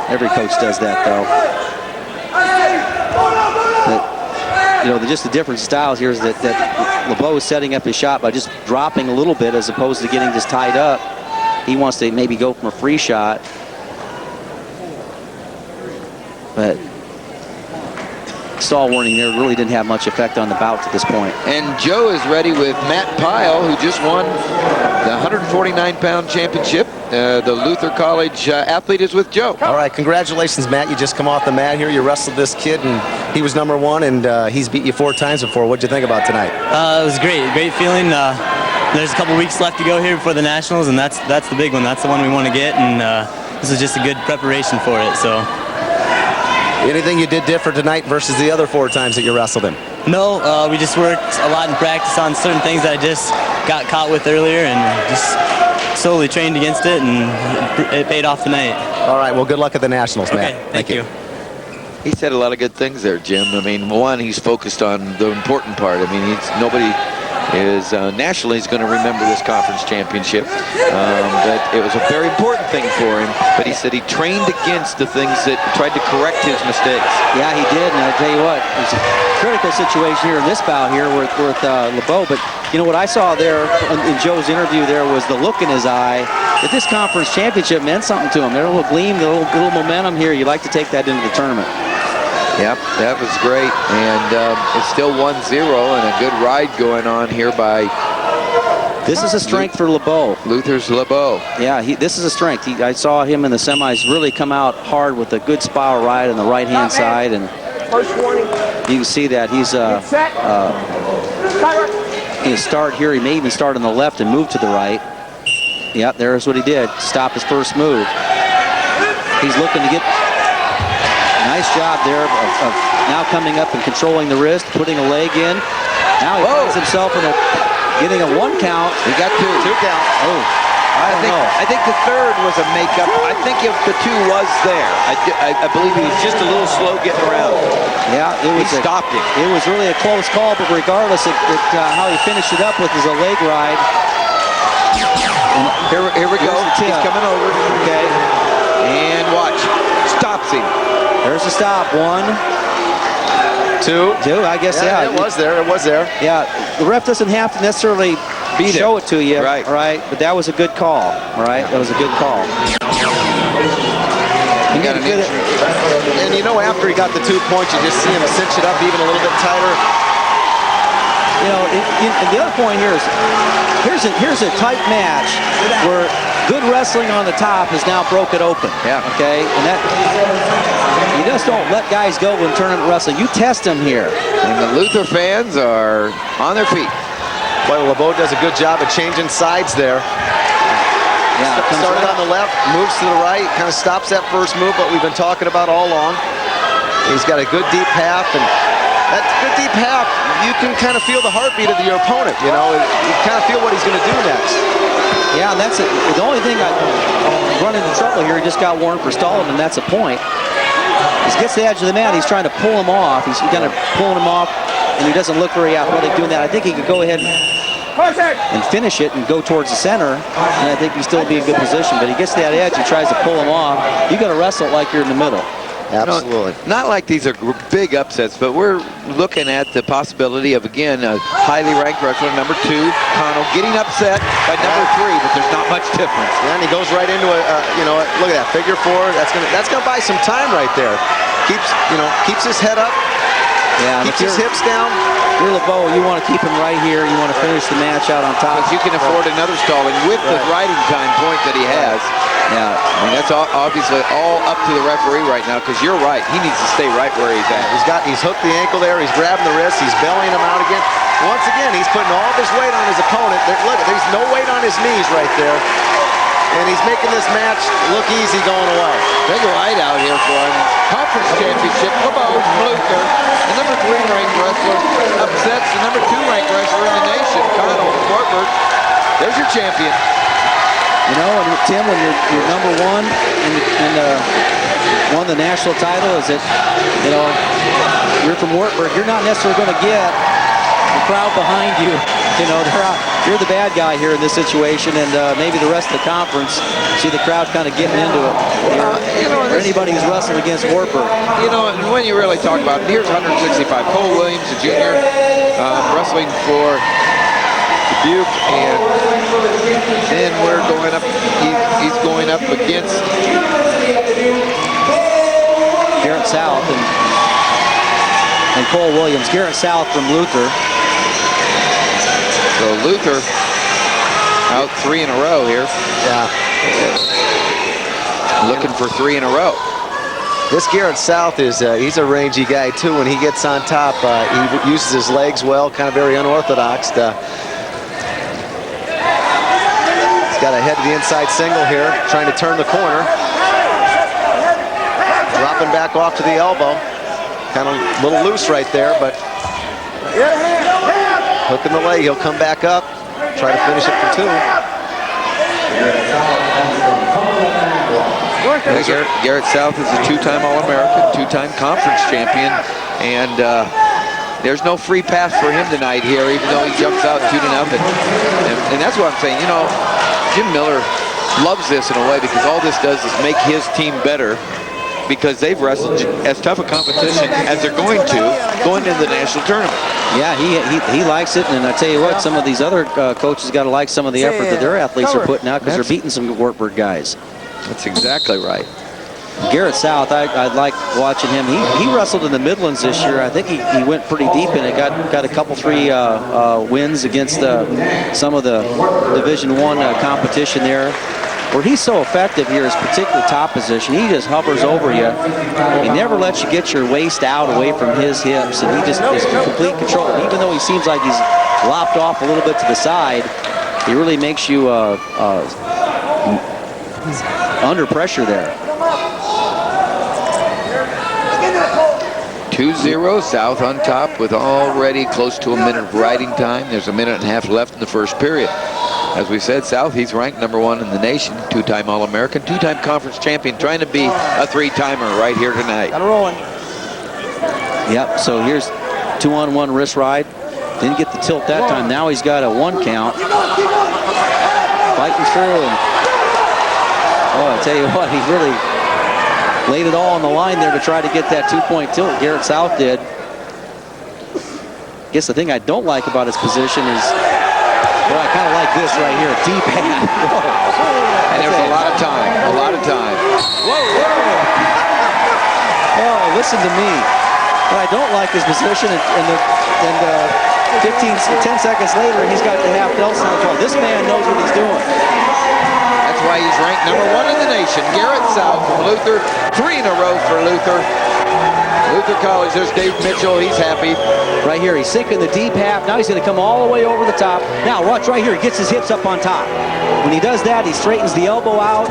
Every coach does that, though. But, just the different styles here is that LeBeau is setting up his shot by just dropping a little bit as opposed to getting just tied up. He wants to maybe go from a free shot. But stall warning there really didn't have much effect on the bout at this point. And Joe is ready with Matt Pyle, who just won the 149-pound championship. The Luther College athlete is with Joe. All right, congratulations, Matt. You just come off the mat here. You wrestled this kid, and he was #1, and he's beat you 4 times before. What'd you think about tonight? It was great feeling. There's a couple weeks left to go here before the Nationals, and that's the big one. That's the one we want to get, and this is just a good preparation for it. So. Anything you did different tonight versus the other 4 times that you wrestled him? No, we just worked a lot in practice on certain things that I just got caught with earlier, and just slowly trained against it, and it paid off tonight. All right, well, good luck at the Nationals, Matt. Okay, thank you. He said a lot of good things there, Jim. I mean, one, he's focused on the important part. I mean, nobody is nationally is going to remember this conference championship. But it was a very important thing for him. But he said he trained against the things that tried to correct his mistakes. Yeah, he did. And I'll tell you what, it's a critical situation here in this bout here with LeBeau. But what I saw there in Joe's interview there was the look in his eye that this conference championship meant something to him. There a little gleam, a little momentum here. You like to take that into the tournament. Yep, that was great, and it's still 1-0, and a good ride going on here by. This is a strength for LeBeau. Luther's LeBeau. Yeah, this is a strength. I saw him in the semis really come out hard with a good spiral ride on the right-hand side, and you can see that he's going to start here. He may even start on the left and move to the right. Yep, there's what he did. Stop his first move. He's looking to get. Nice job there of now coming up and controlling the wrist, putting a leg in. Now he finds himself getting a 1 count. He got 2. 2 count. Oh, I think the third was a makeup. I think if the 2 was there, I believe he was just a little slow getting around. Yeah, he stopped him. It was really a close call, but regardless, how he finished it up with is a leg ride. And here we go. He's coming over. Okay. And watch. Stops him. There's the stop. 1, 2. I guess, yeah. It was there. It was there. Yeah, the ref doesn't have to necessarily show it to you. Right. Right. But that was a good call. All right. That was a good call. He got an injury. And after he got the 2 points, you just see him cinch it up even a little bit tighter. And the other point here is, here's a tight match where good wrestling on the top has now broke it open. Yeah. Okay. And that you just don't let guys go in tournament wrestling. You test them here. And the Luther fans are on their feet. Boy, LeBeau does a good job of changing sides there. Yeah. Started on the left, moves to the right, kind of stops that first move, what we've been talking about all along. He's got a good deep half, and that good deep half, you can kind of feel the heartbeat of your opponent. You kind of feel what he's going to do next. Yeah, and that's it. The only thing I run into trouble here, he just got warned for stalling, and that's a point. He gets the edge of the mat, he's trying to pull him off. He's kind of pulling him off, and he doesn't look very athletic doing that. I think he could go ahead and finish it and go towards the center, and I think he'd still be in good position. But he gets that edge, he tries to pull him off. You got to wrestle it like you're in the middle. Absolutely. Not like these are big upsets, but we're looking at the possibility of, again, a highly ranked wrestler, #2, Connell, getting upset by #3, but there's not much difference. Yeah, and he goes right into look at that, figure 4. That's gonna buy some time right there. Keeps his head up. Yeah, keeps his hips down. You're LeBeau, you want to keep him right here. You want to finish the match out on top. Because you can afford another stalling with the riding time point that he has. Yeah. I mean, that's obviously all up to the referee right now, because you're right. He needs to stay right where he's at. He's hooked the ankle there. He's grabbing the wrist. He's bellying him out again. Once again, he's putting all of his weight on his opponent. Look, there's no weight on his knees right there. And he's making this match look easy going away. Big ride out here for him. Conference championship, LeBeau, Luther, the #3 ranked wrestler, upsets the #2 ranked wrestler in the nation, Connell Corbett. There's your champion. You know, and Tim, when you're number one and won the national title, is that, you know, you're from Wartburg, you're not necessarily going to get the crowd behind you. You know, you're the bad guy here in this situation, and maybe the rest of the conference see the crowd kind of getting into it. You know, or anybody who's wrestling against Wartburg. You know, and when you really talk about it, here's 165. Cole Williams, a junior, wrestling for Dubuque, and then we're going up. He's going up against Garrett South and Cole Williams. Garrett South from Luther. So Luther out 3 in a row here. Yeah. Looking for 3 in a row. This Garrett South is, he's a rangy guy too. When he gets on top, he uses his legs well, kind of very unorthodox. He's got a head to the inside single here, trying to turn the corner. Dropping back off to the elbow. Kind of a little loose right there, but hooking the leg, he'll come back up, try to finish it for 2. Garrett South is a 2-time All-American, 2-time conference champion, and there's no free pass for him tonight here, even though he jumps out 2-0. And that's what I'm saying. You know, Jim Miller loves this in a way because all this does is make his team better, because they've wrestled as tough a competition as they're going into the national tournament. Yeah, he likes it, and I tell you what, some of these other coaches got to like some of the effort that their athletes are putting out, because they're beating some Wartburg guys. That's exactly right. Garrett South, I like watching him. He wrestled in the Midlands this year. I think he went pretty deep in it. Got a couple 3 wins against some of the Division I competition there. Where he's so effective here is particularly top position. He just hovers over you. He never lets you get your waist out away from his hips, and he just is in complete control. And even though he seems like he's lopped off a little bit to the side, he really makes you under pressure there. 2-0, South on top with already close to a minute of riding time. There's a minute and a half left in the first period. As we said, South, he's ranked number 1 in the nation, 2-time All-American, 2-time conference champion, trying to be a 3-timer right here tonight. Got it rolling. Yep, so here's 2-on-1 wrist ride. Didn't get the tilt that time. Now he's got a 1 count. Fighting through, and oh, I tell you what, he really laid it all on the line there to try to get that 2-point tilt. Garrett South did. I guess the thing I don't like about his position is, well, I kind of like this right here, deep hand. And there's a lot of time, Whoa, whoa. Oh, listen to me. What I don't like his position, and 10 seconds later, he's got the half Nelson on the ball. This man knows what he's doing. That's why he's ranked number 1 in the nation. Garrett South from Luther, 3 in a row for Luther. Luther College, there's Dave Mitchell, he's happy. Right here, he's sinking the deep half. Now he's going to come all the way over the top. Now watch right here, he gets his hips up on top. When he does that, he straightens the elbow out.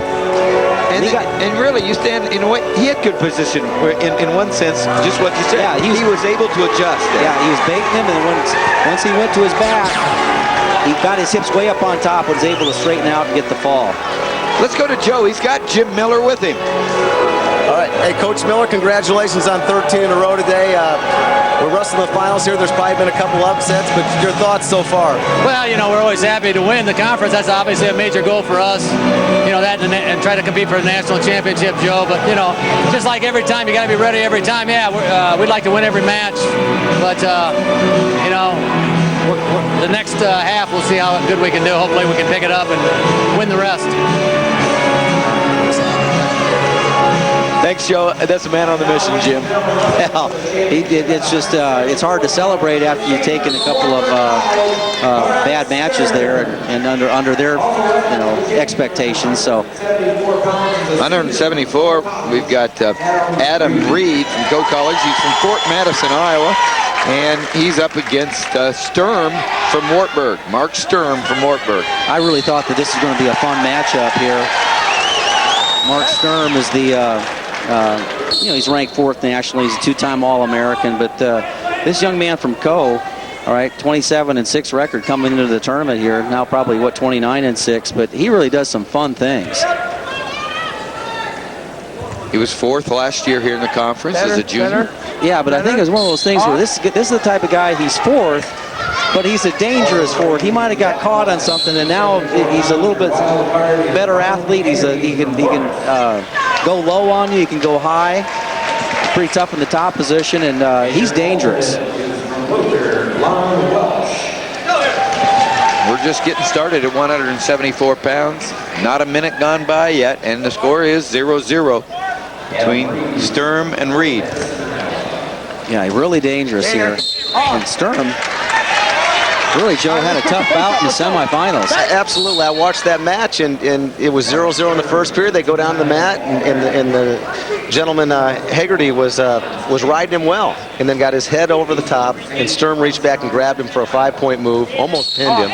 And really, you stand in a way, he had good position in one sense, just what you said. Yeah, he was able to adjust. Yeah, he was baiting him, and once he went to his back, he got his hips way up on top and was able to straighten out and get the fall. Let's go to Joe. He's got Jim Miller with him. All right, hey, Coach Miller, congratulations on 13 in a row today. We're wrestling the finals here. There's probably been a couple upsets, but your thoughts so far? Well, you know, we're always happy to win the conference. That's obviously a major goal for us. You know, that and try to compete for a national championship, Joe. But, you know, just like every time, you got to be ready every time. Yeah, we'd like to win every match. But, you know, the next half, we'll see how good we can do. Hopefully we can pick it up and win the rest. Thanks, Joe. That's a man on the mission, Jim. Well, it's just it's hard to celebrate after you've taken a couple of bad matches there and under their expectations. So 174. We've got Adam Reed from Coe College. He's from Fort Madison, Iowa, and he's up against Sturm from Wartburg. Mark Sturm from Wartburg. I really thought that this is going to be a fun matchup here. Mark Sturm is the he's ranked 4th nationally. He's a 2-time All-American, but this young man from Coe All right, 27-6 record coming into the tournament here. Now probably, 29-6, but he really does some fun things. He was 4th last year here in the conference as a junior. Yeah, but I think it was one of those things where this is the type of guy, he's 4th, but he's a dangerous 4th. He might have got caught on something, and now he's a little bit better athlete. He can go low on you, he can go high. Pretty tough in the top position, and he's dangerous. We're just getting started at 174 pounds. Not a minute gone by yet, and the score is 0-0 between Sturm and Reed. Yeah, really dangerous here. And Sturm, really, Joe, had a tough bout in the semifinals. Absolutely. I watched that match, and it was 0-0 in the first period. They go down the mat, and the gentleman, Haggerty, was riding him well, and then got his head over the top, and Sturm reached back and grabbed him for a 5-point move, almost pinned him,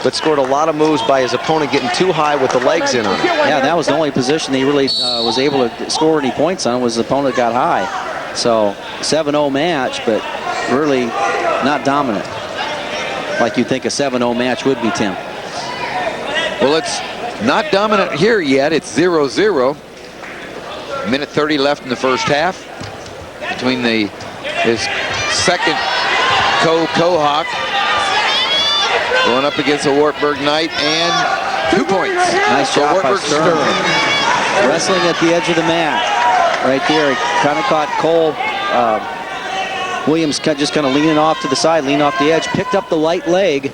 but scored a lot of moves by his opponent getting too high with the legs in on him. Yeah, that was the only position he really was able to score any points on, was the opponent got high. So 7-0 match, but really not dominant like you'd think a 7-0 match would be, Tim. Well, it's not dominant here yet. It's 0-0. Minute 30 left in the first half between his second Cohawk going up against a Wartburg Knight, and 2 points. Nice job by Sturm. Wrestling at the edge of the mat. Right there, he kind of caught Cole. Williams just kind of leaning off to the side, leaning off the edge, picked up the light leg.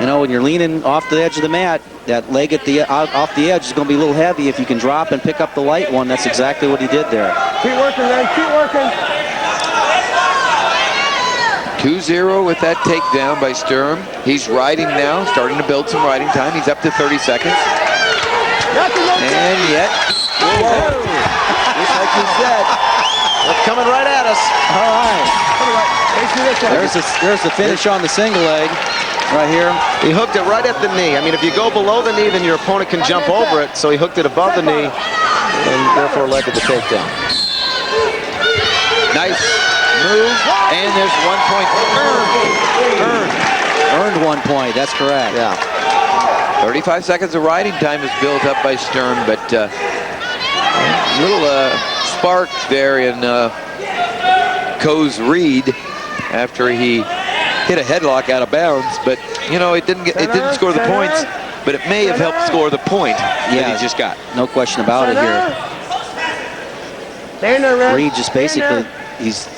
You know, when you're leaning off the edge of the mat, that leg at off the edge is going to be a little heavy. If you can drop and pick up the light one, that's exactly what he did there. Keep working, man. Keep working. 2-0 with that takedown by Sturm. He's riding now, starting to build some riding time. He's up to 30 seconds. And yet, whoa. Just like you said, they're coming right at us. All right. There's the finish on the single leg right here. He hooked it right at the knee. I mean, if you go below the knee, then your opponent can jump over it. So he hooked it above the knee, and therefore led to the takedown. Nice move, and there's 1 point Earned 1 point, that's correct. Yeah. 35 seconds of riding time is built up by Sturm, but little spark there in Coe's Reed after he hit a headlock out of bounds, but you know, it didn't score the points, but it may have helped score the point that he just got. No question about it here. Reed just basically, he's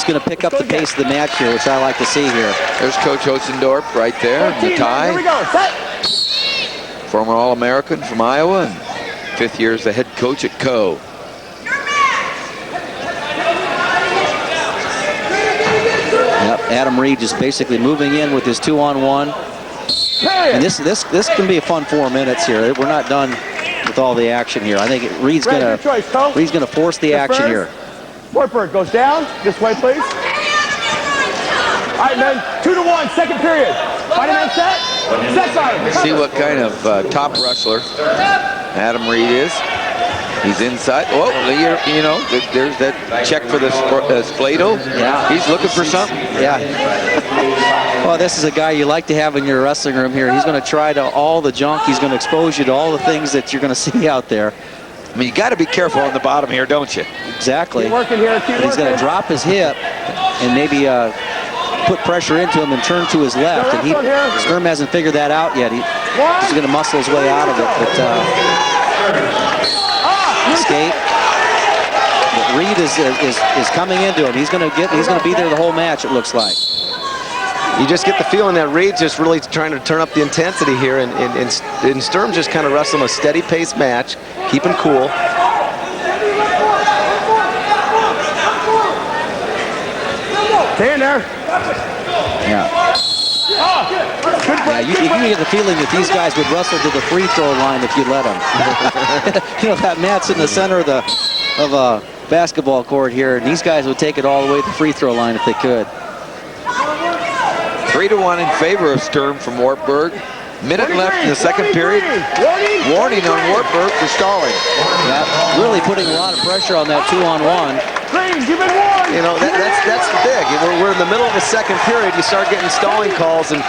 going to pick up the pace of the match here, which I like to see here. There's Coach Hotzendorf right there in the tie. Here we go. Set. Former All-American from Iowa, and 5th year as the head coach at Coe. Yep, Adam Reed just basically moving in with his 2-on-1. And this can be a fun 4 minutes here. We're not done with all the action here. I think Reed's gonna force the action here. Wartburg goes down. This way, please. All right, men. 2-1, second period. Fighting man set. Set side. See what kind of top wrestler Adam Reed is. He's inside. Oh, you know, there's that check for the Splato. Yeah. He's looking for something. Yeah. Well, this is a guy you like to have in your wrestling room here. He's going to try to all the junk. He's going to expose you to all the things that you're going to see out there. I mean, you got to be careful on the bottom here, don't you? Exactly. Keep working here. Keep But he's going to drop his hip and maybe put pressure into him and turn to his left. And Sturm hasn't figured that out yet. He's going to muscle his way out of it. But escape. But Reed is coming into him. He's going to be there the whole match, it looks like. You just get the feeling that Reed's just really trying to turn up the intensity here, and Sturm just kind of wrestling a steady pace match, keeping cool. Stay in there. Yeah. Yeah, you can get the feeling that these guys would wrestle to the free throw line if you let them. You know, that mat's in the center of a basketball court here, and these guys would take it all the way to the free throw line if they could. 3-1 in favor of Sturm from Wartburg. Minute left in the second period. Warning on Wartburg for stalling. Yeah, really putting a lot of pressure on that 2-on-1. Green, you've been warned. You know, that's big. We're in the middle of the second period. You start getting stalling calls, and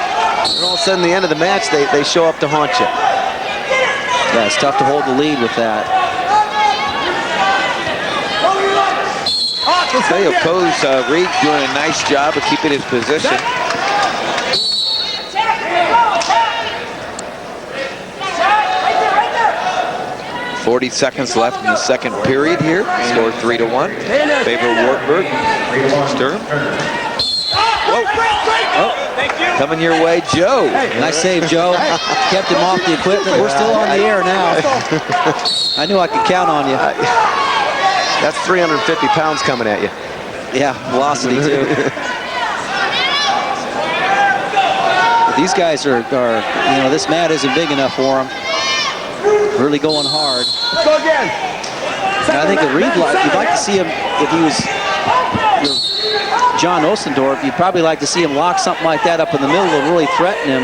all of a sudden, the end of the match, they show up to haunt you. Yeah, it's tough to hold the lead with that. I'll tell you, Coach Reed doing a nice job of keeping his position. 40 seconds left in the second period here. Score 3-1. Favor Wartburg. Sturm. Whoa. Oh. Coming your way, Joe. Nice save, Joe. Kept him off the equipment. We're still on the air now. I knew I could count on you. That's 350 pounds coming at you. Yeah, velocity too. But these guys are, you know, this mat isn't big enough for them. Really going hard. Let's go again. And I think that Reed, you'd like to see him, if he was John Ostendorf, you'd probably like to see him lock something like that up in the middle and really threaten him.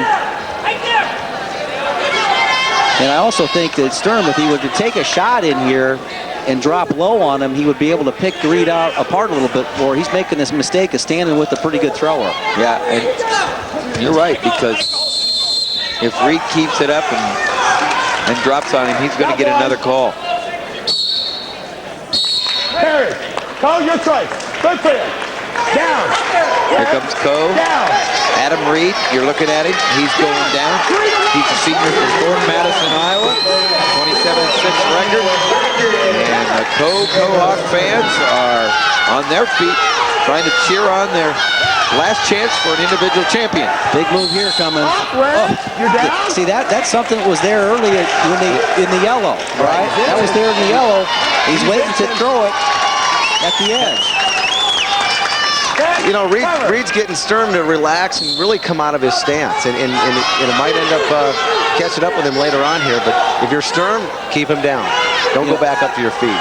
And I also think that Sturm, if he were to take a shot in here and drop low on him, he would be able to pick Reed apart a little bit more. He's making this mistake of standing with a pretty good thrower. Yeah, and you're right, because if Reed keeps it up and drops on him, he's going to get another call. Perry, call your choice. Good for you. Down. Here comes Coe. Down. Adam Reed, you're looking at him. He's going down. He's a senior from Fort Madison, Iowa. 27-6 record. And the Coe-Hawk fans are on their feet trying to cheer on their last chance for an individual champion. Big move here coming. You're down. See, that's something that was there early in the yellow, right? That was there in the yellow. He's waiting to throw it at the edge. You know, Reed's getting Sturm to relax and really come out of his stance, and it might end up catching up with him later on here. But if you're Sturm, keep him down. Don't go back up to your feet.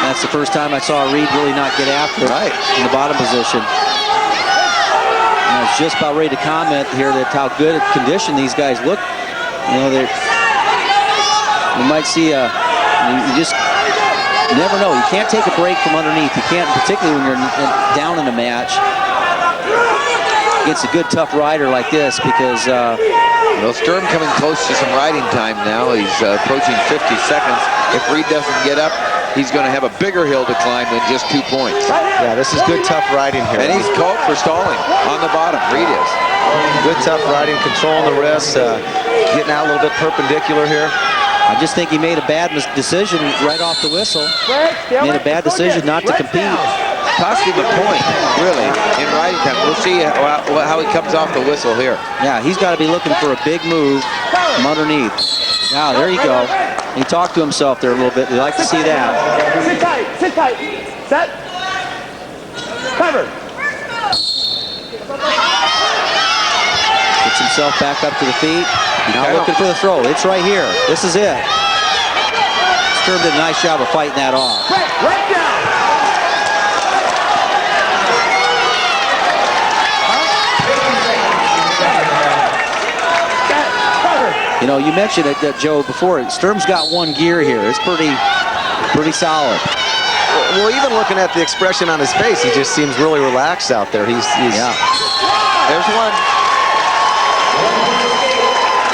That's the first time I saw Reed really not get after it in the bottom position. And I was just about ready to comment here that how good a condition these guys look. You know, you might see you just never know. You can't take a break from underneath. You can't, particularly when you're down in a match against a good, tough rider like this, because well, Sturm coming close to some riding time now. He's approaching 50 seconds. If Reed doesn't get up, he's going to have a bigger hill to climb than just 2 points. Yeah, this is good, tough riding here. And he's called for stalling on the bottom. Reed is. Good, tough riding, controlling the wrists, getting out a little bit perpendicular here. I just think he made a bad decision right off the whistle. Made a bad decision not to compete. Cost him a point, really, in riding time. We'll see how he comes off the whistle here. Yeah, he's got to be looking for a big move from underneath. Now, there you go. He talked to himself there a little bit. We like to see that. Sit tight. Sit tight. Set. Cover. Gets himself back up to the feet. Now looking for the throw. It's right here. This is it. Sturm did a nice job of fighting that off. Right down. You know, you mentioned it, Joe, before. Sturm's got one gear here. It's pretty solid. Well, even looking at the expression on his face, he just seems really relaxed out there. He's yeah. There's one.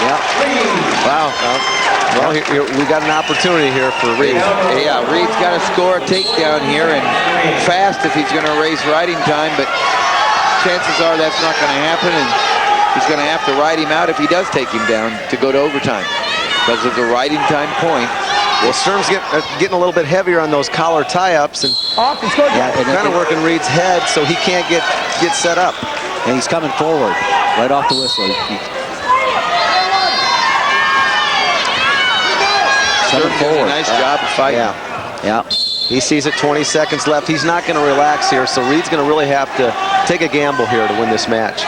Yeah. Wow. Well, we got an opportunity here for Reed. Yeah, Reed's got to score a takedown here, and fast if he's going to raise riding time, but chances are that's not going to happen, and he's going to have to ride him out if he does take him down to go to overtime because of the riding time point. Well, Sturm's getting a little bit heavier on those collar tie-ups, and kind of working Reed's head so he can't get set up. And he's coming forward right off the whistle. Sturm's doing a nice job of fighting. Yeah. He sees it, 20 seconds left. He's not going to relax here, so Reed's going to really have to take a gamble here to win this match.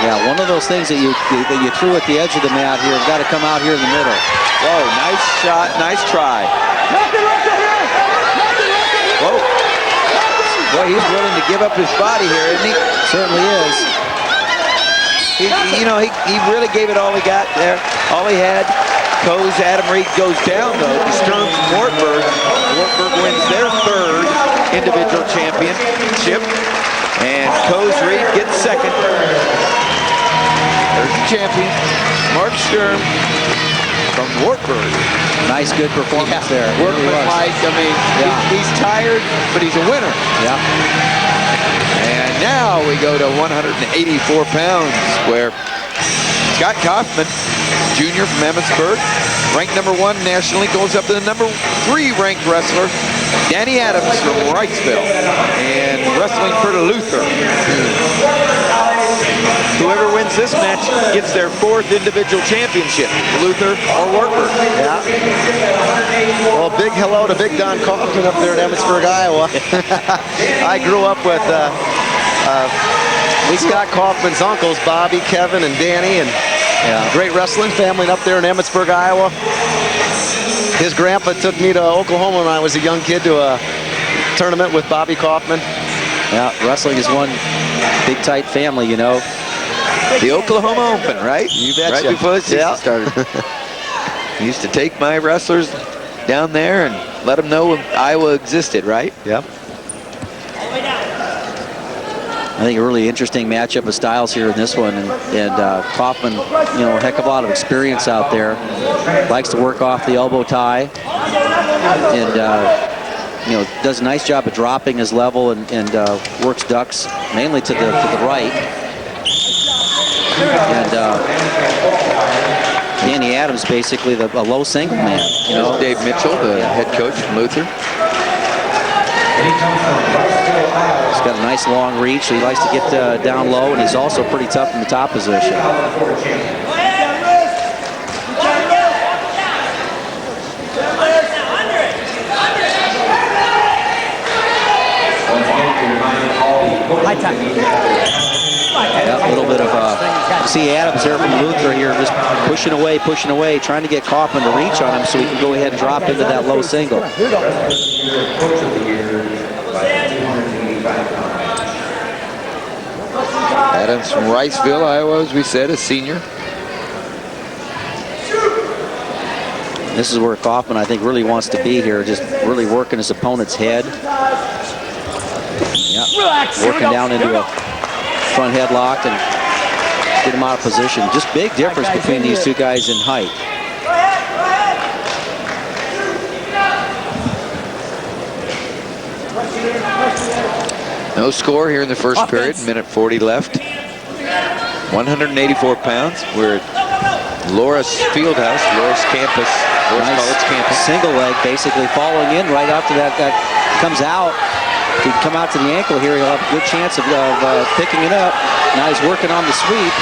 Yeah, one of those things that you threw at the edge of the mat here, got to come out here in the middle. Whoa, nice shot, nice try. Whoa. Boy, he's willing to give up his body here, isn't he? Certainly is. He really gave it all he got there, all he had. Coe's Adam Reed goes down, though, to Stern from Wartburg. Wartburg wins their third individual championship, and Coe's Reed gets second. There's the champion, Mark Stern from Wartburg. Nice, good performance there. Workmanlike, I mean, he's tired, but he's a winner. Yeah. And now we go to 184 pounds, where Scott Kaufman, junior from Emmitsburg, ranked #1 nationally, goes up to the #3 ranked wrestler, Danny Adams from Wrightsville, and wrestling for Luther. Whoever wins this match gets their 4th individual championship, Luther or Wartburg. Yeah. Well, big hello to Big Don Kaufman up there in Emmitsburg, Iowa. I grew up with Scott Kaufman's uncles, Bobby, Kevin, and Danny, and great wrestling family up there in Emmitsburg, Iowa. His grandpa took me to Oklahoma when I was a young kid to a tournament with Bobby Kaufman. Yeah, wrestling is one big, tight family, you know. The Oklahoma Open, right? You betcha. Right before the season started. I used to take my wrestlers down there and let them know Iowa existed, right? Yep. I think a really interesting matchup of styles here in this one, and Kaufman, you know, a heck of a lot of experience out there. Likes to work off the elbow tie, and you know, does a nice job of dropping his level and works ducks mainly to the right. And Danny Adams basically a low single man. You know, Dave Mitchell, the head coach from Luther. He's got a nice long reach, so he likes to get down low, and he's also pretty tough in the top position. Yeah, a little bit of see Adams there from Luther here, just pushing away, trying to get Kaufman to reach on him so he can go ahead and drop into that low single. Adams from Wrightsville, Iowa, as we said, a senior. This is where Kaufman, I think, really wants to be here, just really working his opponent's head. Yeah, working down into a front headlock and get him out of position. Just big difference between these two guys in height. No score here in the first period, minute 40 left. 184 pounds. We're at Loris Fieldhouse, Loris campus, Loris College campus. Single leg basically following in right after that comes out. If he can come out to the ankle here, he'll have a good chance of picking it up. Now he's working on the sweep.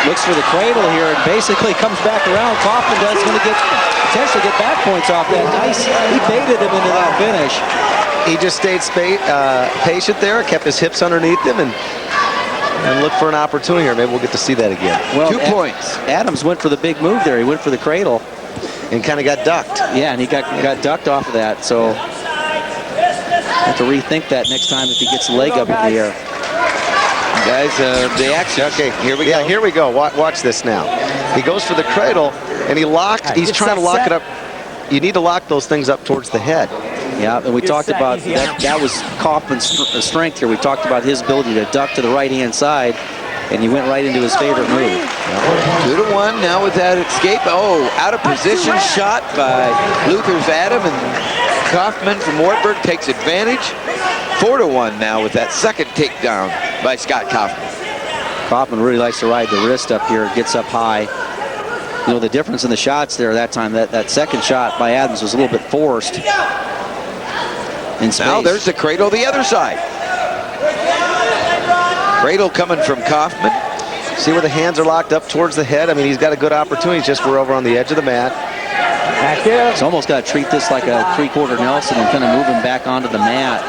Looks for the cradle here and basically comes back around. Kaufman does going to potentially get back points off that. Nice. He baited him into that finish. He just stayed patient there, kept his hips underneath him, and looked for an opportunity here. Maybe we'll get to see that again. Well, 2 points. Adams went for the big move there. He went for the cradle. And kind of got ducked. Yeah, and he got ducked off of that. So have to rethink that next time if he gets the leg up in the air. Guys, the action. Okay, here we go. Here we go. Watch this now. He goes for the cradle, and he's trying to lock it up. You need to lock those things up towards the head. Yeah, and we talked about that was Kaufman's strength here. We talked about his ability to duck to the right-hand side, and he went right into his favorite move. 2-1 now with that escape. Oh, out of position shot by Luther's Adam, and Kaufman from Wartburg takes advantage. 4-1 now with that second takedown by Scott Kaufman. Kaufman really likes to ride the wrist up here, gets up high. You know, the difference in the shots there that time, that second shot by Adams was a little bit forced. In space. Now there's the cradle the other side. Cradle coming from Kaufman. See where the hands are locked up towards the head? I mean, he's got a good opportunity. Just we're over on the edge of the mat. Back there. He's almost got to treat this like a three-quarter Nelson and kind of move him back onto the mat.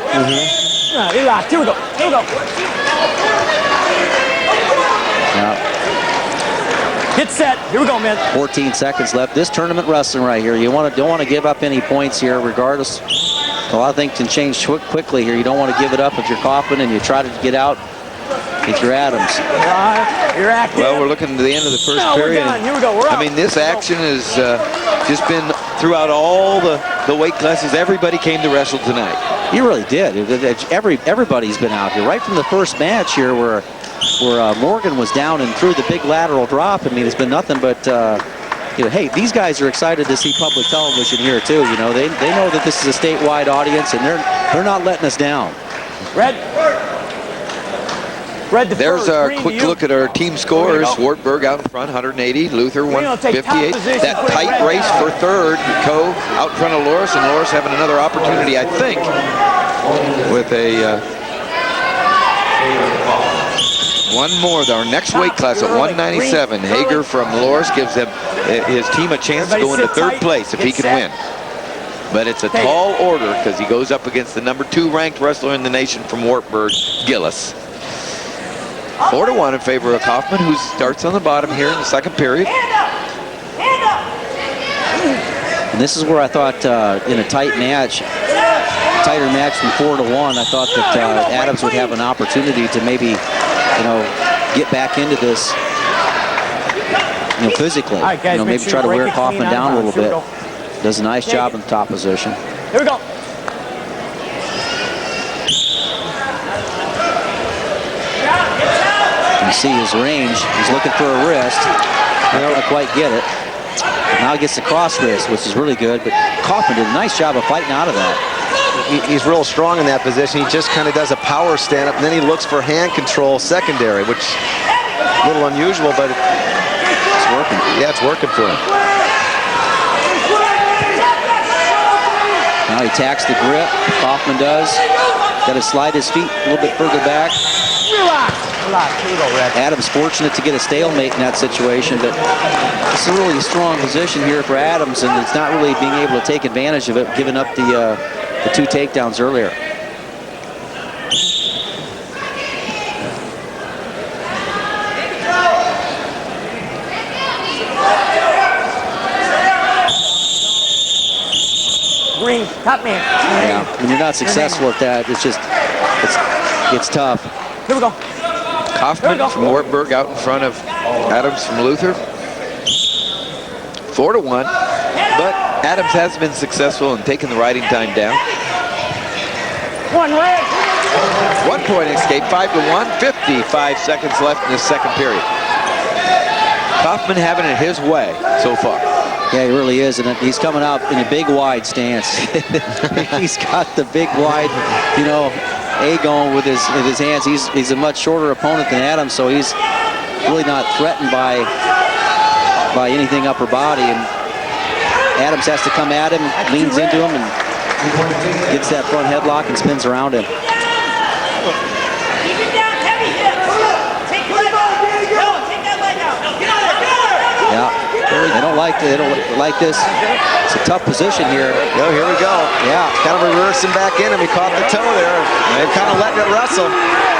Relax. Here we go. Yeah. Get set. Here we go, man. 14 seconds left. This tournament wrestling right here. You don't want to give up any points here, regardless. A lot of things can change quickly here. You don't want to give it up if you're Kaufman and you try to get out if you're Adams. You're active. Well, we're looking to the end of the first No, we're period. done. Here we go. We're I out. mean, this action has just been throughout all the weight classes. Everybody came to wrestle tonight. He really did. Everybody's been out here. Right from the first match here where Morgan was down and threw the big lateral drop. I mean, it's been nothing but, you know, hey, these guys are excited to see public television here too. You know, they know that this is a statewide audience and they're not letting us down. Red There's our quick look at our team scores. Wartburg out in front, 180. Luther, 158. That tight race for third. Coe out in front of Loris, and Loris having another opportunity, I think, with a one more. Our next weight class at 197. Hager from Loris gives him his team a chance to go into third place if he can win. But it's a tall order because he goes up against the #2 ranked wrestler in the nation from Wartburg, Gillis. 4-1 in favor of Kaufman, who starts on the bottom here in the second period. And this is where I thought in a tighter match than 4-1, I thought that Adams would have an opportunity to maybe, you know, get back into this, you know, physically. Right, guys, you know, maybe sure try to break wear it Kaufman clean down a out. little Here we bit. go. Does a nice job in the top position. Here we go. You see his range. He's looking for a wrist. Not gonna quite get it. Now he gets the cross wrist, which is really good. But Kaufman did a nice job of fighting out of that. He's real strong in that position. He just kind of does a power stand-up, and then he looks for hand control secondary, which is a little unusual, but It's working. yeah, it's working for him. Now he tacks the grip. Kaufman does. Got to slide his feet a little bit further back. Relax. Here we go, Red. Adams fortunate to get a stalemate in that situation, but it's a really strong position here for Adams, and it's not really being able to take advantage of it, giving up the 2 takedowns earlier. Green, top man. Yeah, when you're not successful at that, it's tough. Here we go. Kaufman from Wartburg out in front of Adams from Luther. 4-1, but Adams has been successful in taking the riding time down. One red. 1 point escape, 5-1, 55 seconds left in the second period. Kaufman having it his way so far. Yeah, he really is, and he's coming out in a big wide stance. He's got the big wide, you know, A going with his hands. He's a much shorter opponent than Adams, so he's really not threatened by anything upper body. And Adams has to come at him, leans into him, and gets that front headlock and spins around him. Yeah, they don't like this. It's a tough position here. Oh, here we go. Yeah, Kind of reversing back in him. He caught the toe there. They're kind of letting it wrestle.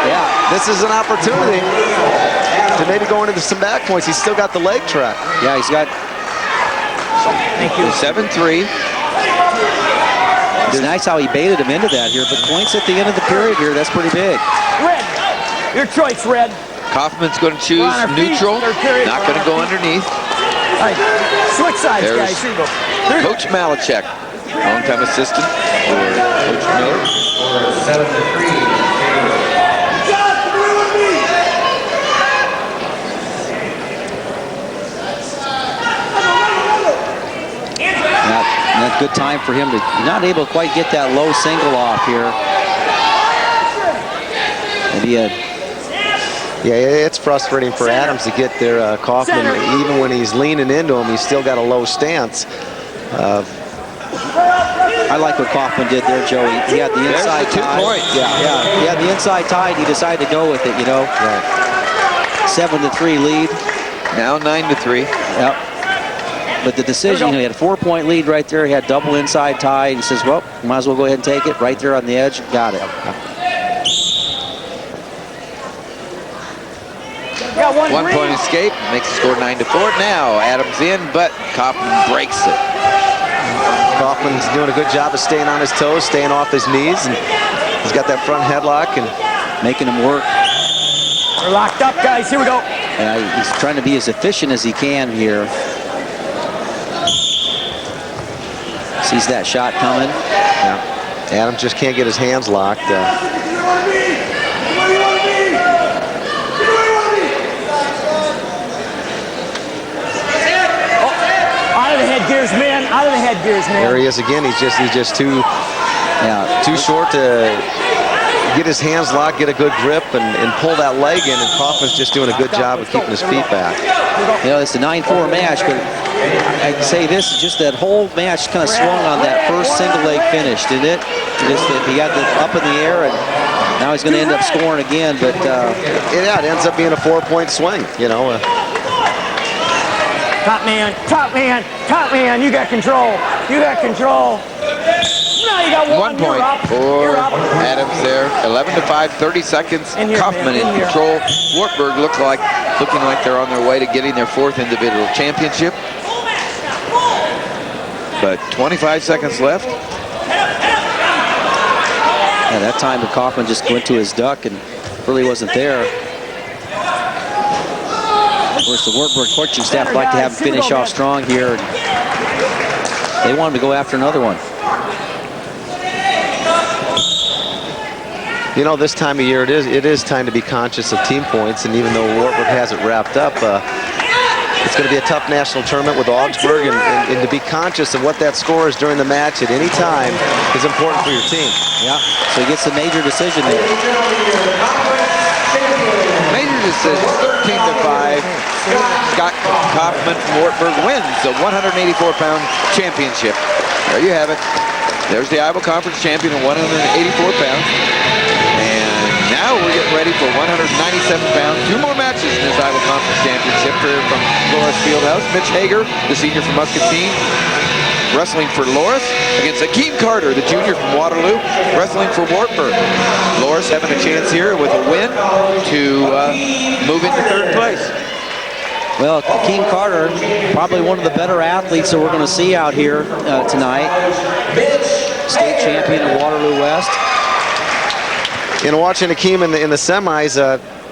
yeah. This is an opportunity to maybe go into some back points. He's still got the leg track. Yeah, he's got. Thank you. 7-3. It's nice how he baited him into that here, but points at the end of the period here, that's pretty big. Red. Your choice, Red. Kaufman's going to choose We're on our feet. neutral, Third period. not going to go underneath. All right. Switch sides, There's guys. Here we go. Here we go. Coach Malachek, longtime assistant for Coach Miller. 7-3. That's good time for him to not able to quite get that low single off here. Yeah, it's frustrating for Adams to get there. Kaufman, even when he's leaning into him, he's still got a low stance. I like what Kaufman did there, Joey. He had the inside There's the 2 tie. points. Yeah, he had the inside tie, and he decided to go with it, you know. Right. 7-3 lead. Now 9-3. Yep. But the decision, he had a 4-point lead right there. He had double inside tie, and he says, well, might as well go ahead and take it. Right there on the edge. Got it. Got 1 point escape, makes the score 9-4. Now Adams in, but Kaufman breaks it. Kaufman's doing a good job of staying on his toes, staying off his knees, and he's got that front headlock and making him work. We're locked up, guys. Here we go. He's trying to be as efficient as he can here. Sees that shot coming. Yeah. Adam just can't get his hands locked. Out of the headgears, man. Out of the headgears, man. There he is again. He's just too short to get his hands locked, get a good grip, and pull that leg in. And Kaufman's just doing a good job of keeping his feet back. You know, it's a 9-4 match, but I'd say this, just that whole match kind of swung on that first single leg finish, didn't it? Just that he got it up in the air, and now he's going to end up scoring again. But yeah, it ends up being a 4-point swing. You know. Top man, top man, top man. You got control. You got control. Now you got 1 point for Adams there. 11-5, 30 seconds. Kaufman in control. Wartburg looking like they're on their way to getting their 4th individual championship. But 25 seconds left. Yeah, that time that Kaufman just went to his duck and really wasn't there. Of course, the Wartburg coaching staff would like to have him finish off strong here. They want him to go after another one. You know, this time of year, it is time to be conscious of team points, and even though Wartburg has it wrapped up, it's going to be a tough national tournament with Augsburg, and to be conscious of what that score is during the match at any time is important for your team. Yeah, so he gets a major decision there. Major decision, 13-5. Scott Kaufman from Wartburg wins the 184-pound championship. There you have it. There's the Iowa Conference champion at 184 pounds. And now we're getting ready for 197 pounds. 2 more matches in this Iowa Conference championship here from Loris Fieldhouse. Mitch Hager, the senior from Muscatine, wrestling for Loris against Akeem Carter, the junior from Waterloo, wrestling for Wartburg. Loris having a chance here with a win to move into 3rd place. Well, Akeem Carter, probably one of the better athletes that we're going to see out here tonight. State champion in Waterloo West. You know, watching Akeem in the semis,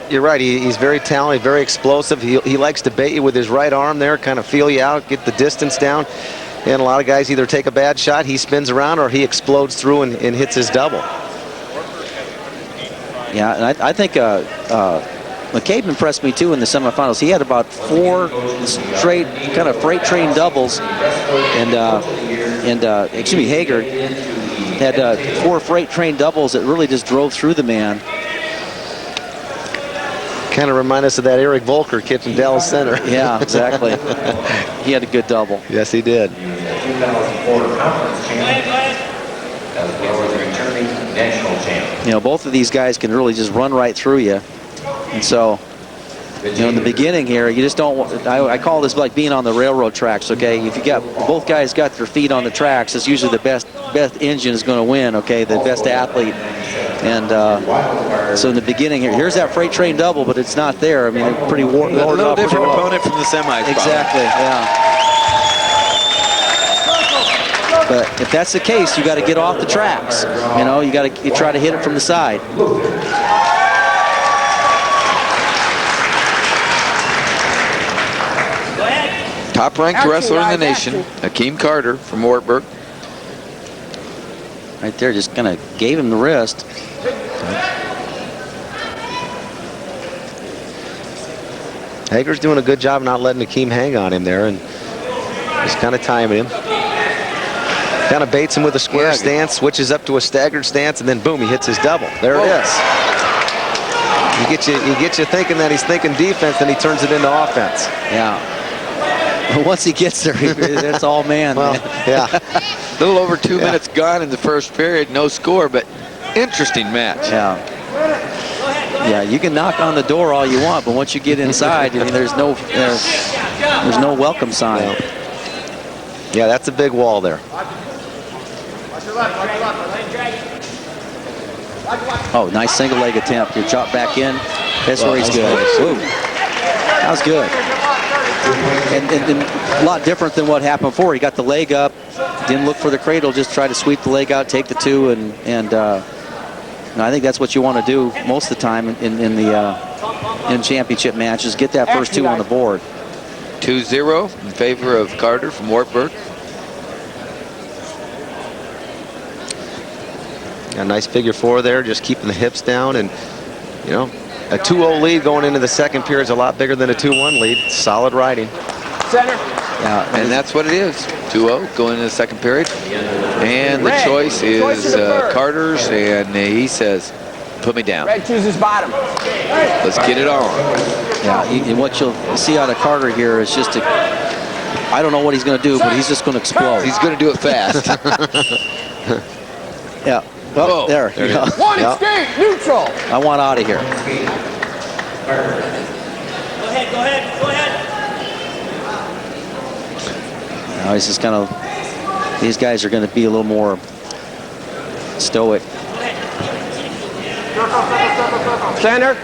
you're right. He's very talented, very explosive. He likes to bait you with his right arm there, kind of feel you out, get the distance down. And a lot of guys either take a bad shot, he spins around, or he explodes through and hits his double. Yeah, and I think McCabe impressed me too in the semifinals. He had about 4 straight kind of freight train doubles, and excuse me, Hager had 4 freight train doubles that really just drove through the man. Kind of remind us of that Eric Volker kid from Dallas Center. Yeah, exactly. He had a good double. Yes, he did. 2004 conference champion, as well as the returning national champion. You know, both of these guys can really just run right through you. And so, you know, in the beginning here, you just don't want, I call this like being on the railroad tracks, okay? If you got, both guys got their feet on the tracks, it's usually the best engine is going to win, okay? The best athlete. And so in the beginning here, here's that freight train double, but it's not there. I mean, they're pretty worn A little up. different opponent from the semis. Exactly, yeah. But if that's the case, you got to get off the tracks. You know, you try to hit it from the side. Top-ranked wrestler in the nation, Akeem Carter from Wartburg. Right there, just kind of gave him the wrist. Hager's doing a good job not letting Akeem hang on him there, and just kind of timing him. Kind of baits him with a square stance, switches up to a staggered stance, and then boom, he hits his double. There it is. He gets you thinking that he's thinking defense, then he turns it into offense. Yeah. Once he gets there, that's all man. Well, yeah. A little over 2 minutes gone in the first period, no score, but interesting match. Yeah. Yeah, you can knock on the door all you want, but once you get inside, I mean, there's no welcome sign. Yeah, that's a big wall there. Oh, nice single leg attempt. You chop back in. That's where he's good. Woo. That was good. And a lot different than what happened before. He got the leg up, didn't look for the cradle, just tried to sweep the leg out, take the 2, and I think that's what you want to do most of the time in the in championship matches. Get that first 2 on the board. 2-0 in favor of Carter from Wartburg. A nice figure 4 there, just keeping the hips down. And, you know, a 2-0 lead going into the second period is a lot bigger than a 2-1 lead. Solid riding. Center. Yeah, and that's what it is. 2-0 going into the second period. And the choice is Carter's, and he says, put me down. Red chooses bottom. Let's get it on. Yeah, and what you'll see out of Carter here is just I don't know what he's going to do, but he's just going to explode. He's going to do it fast. Yeah. Oh, there you go. One escape, neutral. I want out of here. Go ahead. Now he's just kind of, these guys are going to be a little more stoic. Center.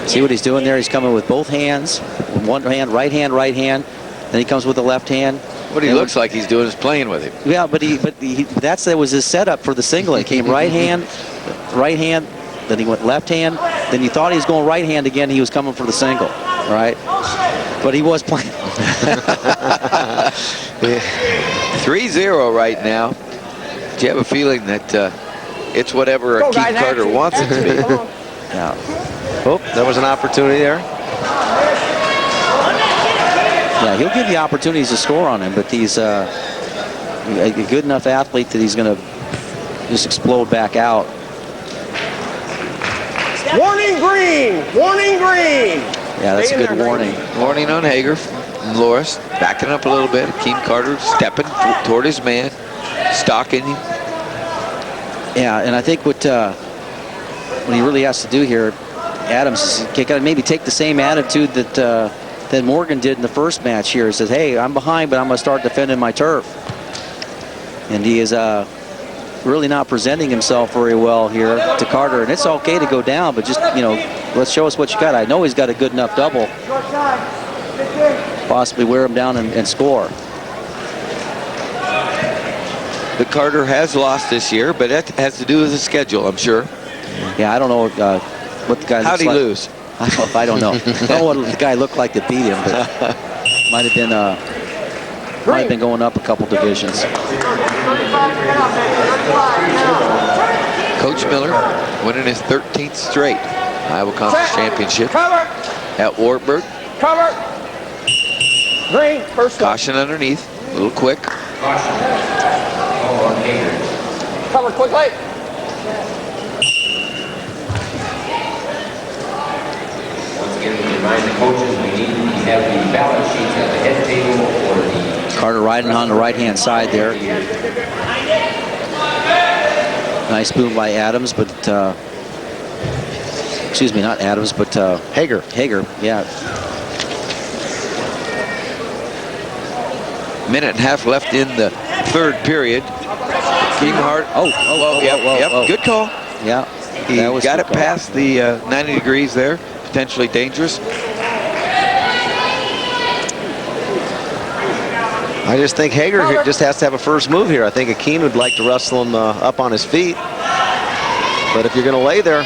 See what he's doing there? He's coming with both hands. One hand, right hand, right hand. Then he comes with the left hand. What he looks like he's doing is playing with him. Yeah, but that was his setup for the single. He came right hand, then he went left hand. Then you thought he was going right hand again. He was coming for the single, right? But he was playing. 3-0 right now. Do you have a feeling that it's whatever Keith Carter wants it to be? Yeah. Oh, there was an opportunity there. Yeah, he'll give you opportunities to score on him, but he's a good enough athlete that he's going to just explode back out. Warning green. Warning green. Yeah, that's a good warning. Warning on Hager from Loris. Backing up a little bit. Keith Carter stepping toward his man. Stalking him. Yeah, and I think what he really has to do here, Adams, is got to maybe take the same attitude that Morgan did in the first match here. He says, hey, I'm behind, but I'm going to start defending my turf. And he is really not presenting himself very well here to Carter. And it's okay to go down, but just, let's show us what you got. I know he's got a good enough double. Possibly wear him down and score. But Carter has lost this year, but that has to do with the schedule, I'm sure. Yeah, I don't know what the guy looks like. How'd he lose? I don't know. I don't know what the guy looked like to beat him, but might have been going up a couple divisions. Coach Miller winning his 13th straight Iowa Conference Championship at Wartburg. Cover. Green. First one. Caution underneath. A little quick. Cover quickly. Remind the coaches we have the balance sheets at the head table for the Carter riding on the right-hand side there. Nice boom by Adams, but excuse me, not Adams, but Hager. Hager, yeah. Minute and a half left in the third period. Kinghart. Whoa. Good call. Yeah. He got it past the 90 degrees there. Potentially dangerous. I just think Hager here just has to have a first move here. I think Akeen would like to wrestle him up on his feet. But if you're going to lay there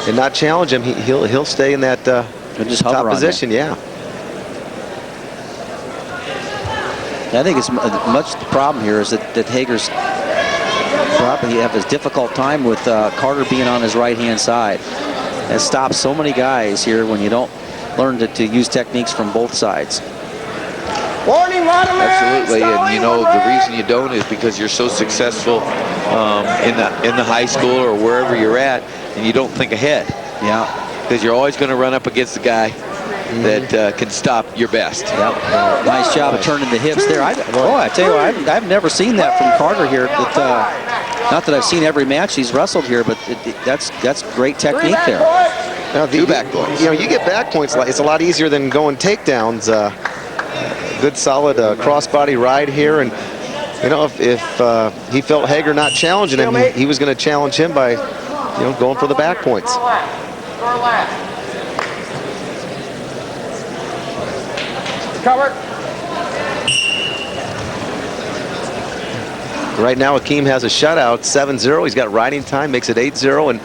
and not challenge him, he'll stay in that just top position. Yeah. I think it's much the problem here is that Hager's probably have a difficult time with Carter being on his right-hand side. That stops so many guys here when you don't learn to use techniques from both sides. Warning, Absolutely, and the reason you don't is because you're so successful in the high school or wherever you're at, and you don't think ahead. Yeah. Because you're always going to run up against the guy that can stop your best. Yep. Nice job of turning the hips there. I tell you what, I've never seen that from Carter here. Not that I've seen every match he's wrestled here, but that's great technique there. Now, Two back points. You get back points. It's a lot easier than going takedowns. Good solid crossbody ride here, and if he felt Hager not challenging him, he was going to challenge him by going for the back points. Cover. Right now, Akeem has a shutout, 7-0. He's got riding time, makes it 8-0, and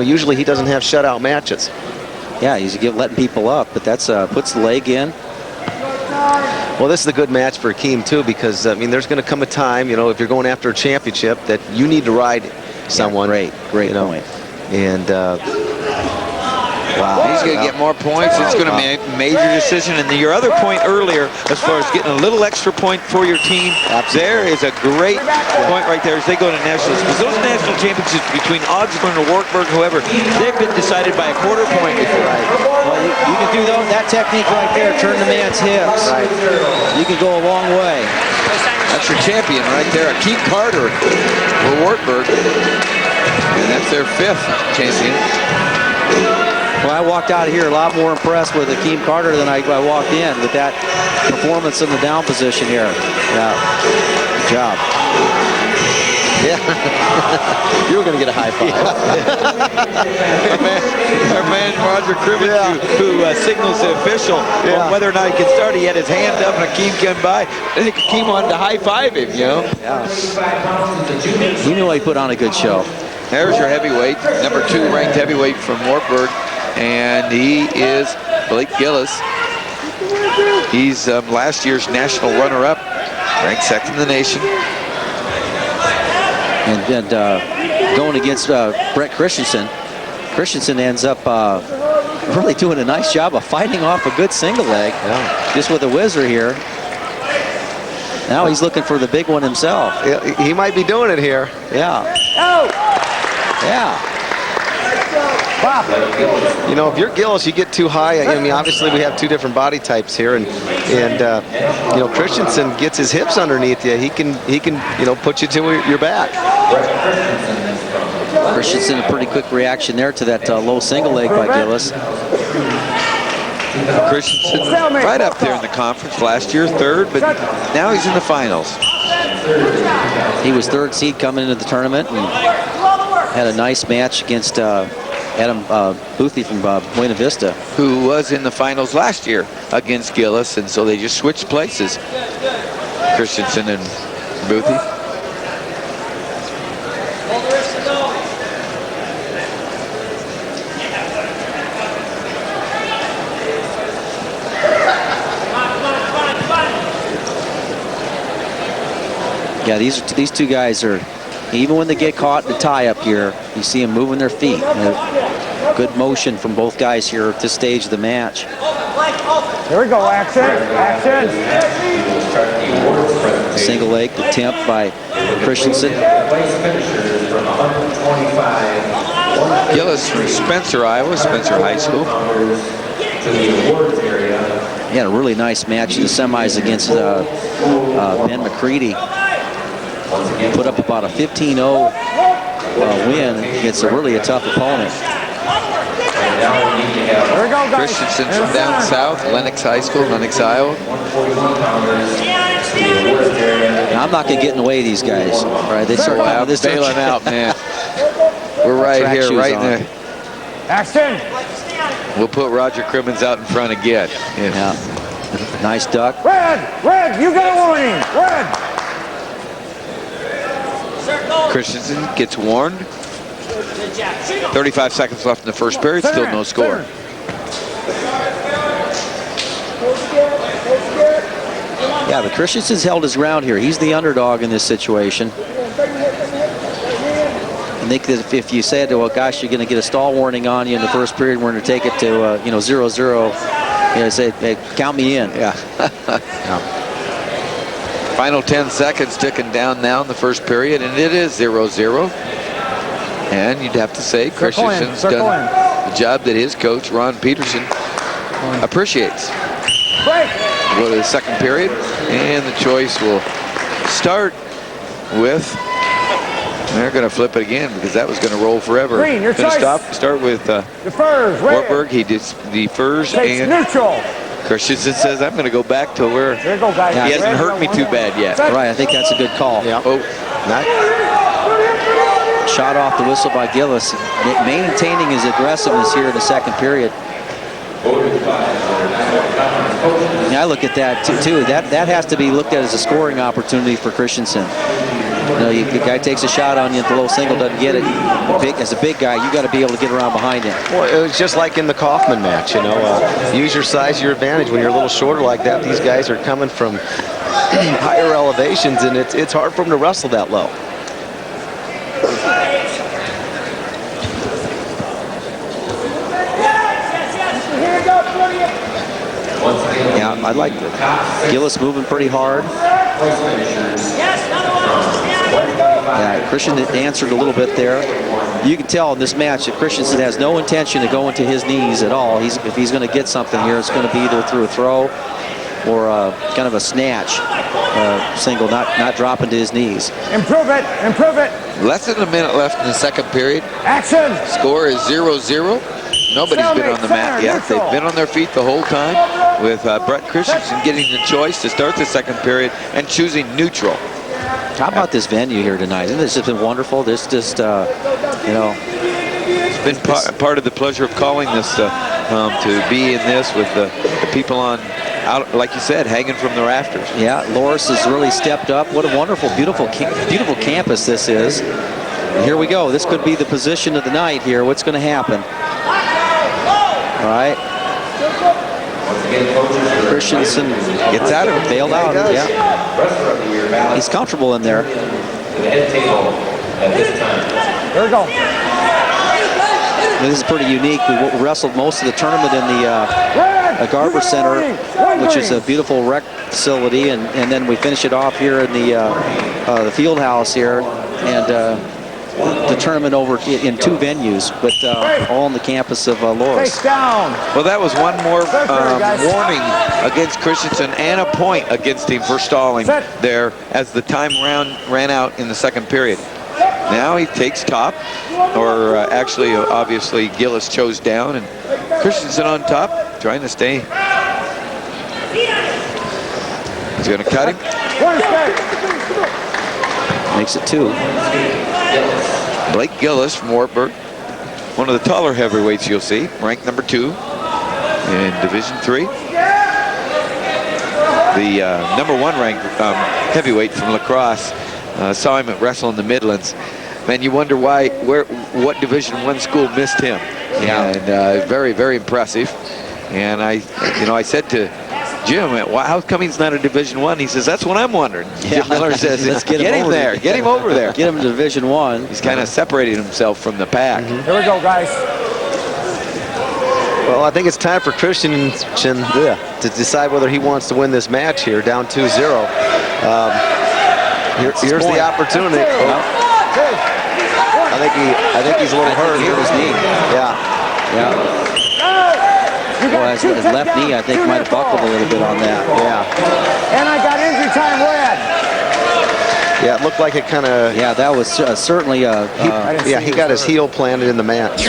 usually he doesn't have shutout matches. Yeah, he's letting people up, but that's puts the leg in. Well, this is a good match for Akeem too, because there's going to come a time, if you're going after a championship, that you need to ride someone. Yeah, great point. And wow, he's going to get more points. It's going to be a major decision. And your other point earlier, as far as getting a little extra point for your team, there is a great point right there as they go to nationals. Because those national championships between Augsburg or Wartburg, whoever, they've been decided by a quarter point before. Well, you can do that technique right there, turn the man's hips. Right. You can go a long way. That's your champion right there, Akeem Carter for Wartburg. And that's their 5th champion. Well, I walked out of here a lot more impressed with Akeem Carter than I walked in with that performance in the down position here. Yeah, good job. Yeah, you were going to get a high five. Our man Roger Crimmins, who signals the official on whether or not he can start. He had his hand up and Akeem came by. I think Akeem wanted to high five him, Yeah. He knew he put on a good show. There's your heavyweight, number 2 ranked heavyweight from Wartburg. And he is Blake Gillis. He's last year's national runner-up, ranked 2nd in the nation. And going against Brett Christensen. Christensen ends up really doing a nice job of fighting off a good single leg. Just with a whizzer here. Now he's looking for the big one himself. Yeah, he might be doing it here. Yeah. Yeah. If you're Gillis, you get too high. Obviously we have 2 different body types here, and Christensen gets his hips underneath you. He can put you to your back. Christensen, a pretty quick reaction there to that low single leg by Gillis. Christensen right up there in the conference last year, 3rd, but now he's in the finals. He was 3rd seed coming into the tournament and had a nice match against Adam Boothie from Buena Vista, who was in the finals last year against Gillis, and so they just switched places, Christensen and Boothie. Yeah, these 2 guys are, even when they get caught in the tie-up here, you see them moving their feet. Good motion from both guys here at this stage of the match. Here we go, action. Single leg attempt by Christensen. Gillis from Spencer, Iowa, Spencer High School. He had a really nice match in the semis against Ben McCready. Put up about a 15-0 win against a tough opponent. Christensen from down south, Lenox High School, Lenox, Iowa. Now, I'm not going to get in the way of these guys. All right, they start bailing out, man. We're right here, right there. Action. We'll put Roger Crimmins out in front again. Yeah. Nice duck. Red, you got a warning. Red. Christensen gets warned. 35 seconds left in the first period, still no score. Yeah, but Christensen's held his ground here. He's the underdog in this situation. I think that if you said, well, gosh, you're going to get a stall warning on you in the first period, we're going to take it to 0-0. Say, hey, count me in. Yeah. Final 10 seconds ticking down now in the first period, and it is 0-0. And you'd have to say Christensen's done the job that his coach, Ron Peterson, appreciates. Go to the second period, and the choice will start with, they're going to flip it again because that was going to roll forever. Green, your choice. Start with Wartburg. He defers and neutral. Christensen says, I'm going to go back to where he hasn't hurt me too bad yet. Right, I think that's a good call. Yeah. Oh, shot off the whistle by Gillis, maintaining his aggressiveness here in the second period. Yeah, I look at that too. That has to be looked at as a scoring opportunity for Christensen. The guy takes a shot on you at the low single, doesn't get it. As a big guy, you got to be able to get around behind him. Well, it was just like in the Kaufman match, use your size, your advantage. When you're a little shorter like that, these guys are coming from higher elevations, and it's hard for them to wrestle that low. Yeah, I like Gillis moving pretty hard. Yeah, Christian answered a little bit there. You can tell in this match that Christensen has no intention to go into his knees at all. If he's going to get something here, it's going to be either through a throw or kind of a snatch single, not dropping to his knees. Improve it, improve it. Less than a minute left in the second period. Action. Score is 0-0. Nobody's been on the mat yet. They've been on their feet the whole time, with Brett Christensen getting the choice to start the second period and choosing neutral. How about this venue here tonight? Isn't this just been wonderful? This just, It's been part of the pleasure of calling this, to be in this with the people out, like you said, hanging from the rafters. Yeah, Loris has really stepped up. What a wonderful, beautiful campus this is. And here we go. This could be the position of the night here. What's going to happen? All right. Christensen gets out of it. Bailed out. Yeah. He's comfortable in there. There we go. This is pretty unique. We wrestled most of the tournament in the Garber Center, which is a beautiful rec facility, and then we finish it off here in the field house here, and the tournament over in 2 venues, but all on the campus of Loris. Face down. Well, that was one more warning against Christensen and a point against him for stalling there as the time ran out in the second period. Now he takes top, or actually, obviously, Gillis chose down, and Christensen on top, trying to stay. He's going to cut him. Makes it 2. Blake Gillis from Wartburg, one of the taller heavyweights you'll see, ranked number 2 in Division III. The number 1 ranked heavyweight from lacrosse. Saw him at Wrestle in the Midlands. Man, you wonder what Division I school missed him. Yeah. And very, very impressive. And I said to Jim, how come he's not a Division I? He says, that's what I'm wondering. Yeah. Jim Miller says, Let's get him there. Get him over there. Get him to Division I. He's kind of separating himself from the pack. Here we go, guys. Well, I think it's time for Christensen to decide whether he wants to win this match here, down 2-0. Here's the opportunity. I think he's a little hurt. Hit his knee. Yeah. Well, his left knee, I think, might have buckled a little bit on that. Yeah. And I got injury time red. Yeah, it looked like it kind of. Yeah, that was certainly he got his heel planted in the mat.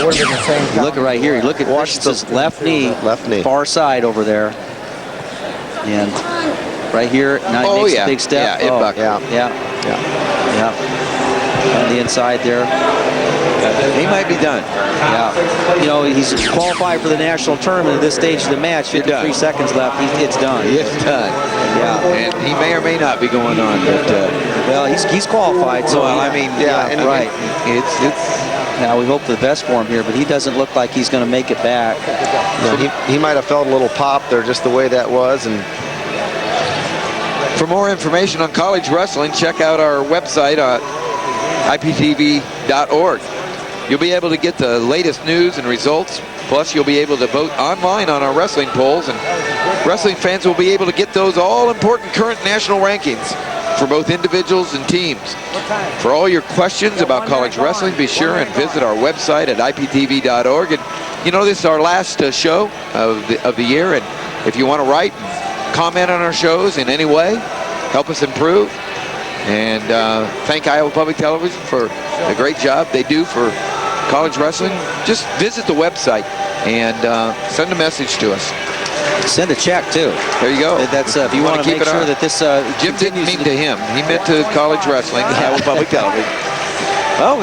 Look right here. You look at Washington's left knee, far side over there, and right here. Now he makes a big step. Yeah, it buckled. Yeah. On the inside there. He might be done. Yeah. He's qualified for the national tournament at this stage of the match. 53 seconds left. It's done. It's done. Yeah. And he may or may not be going on, but well, he's qualified. So I mean, right. It's. Now we hope for the best for him here, but he doesn't look like he's going to make it back. He might have felt a little pop there, just the way that was, and. For more information on college wrestling, check out our website at IPTV.org. You'll be able to get the latest news and results. Plus, you'll be able to vote online on our wrestling polls, and wrestling fans will be able to get those all-important current national rankings for both individuals and teams. For all your questions about college wrestling, be sure and visit our website at IPTV.org. And this is our last show of the year, and if you want to write, comment on our shows in any way, help us improve, and thank Iowa Public Television for the great job they do for college wrestling. Just visit the website and send a message to us. Send a check too. There you go. That's if you want to make sure that this Jim didn't mean to him. He meant to college wrestling, Iowa Public Television. Oh,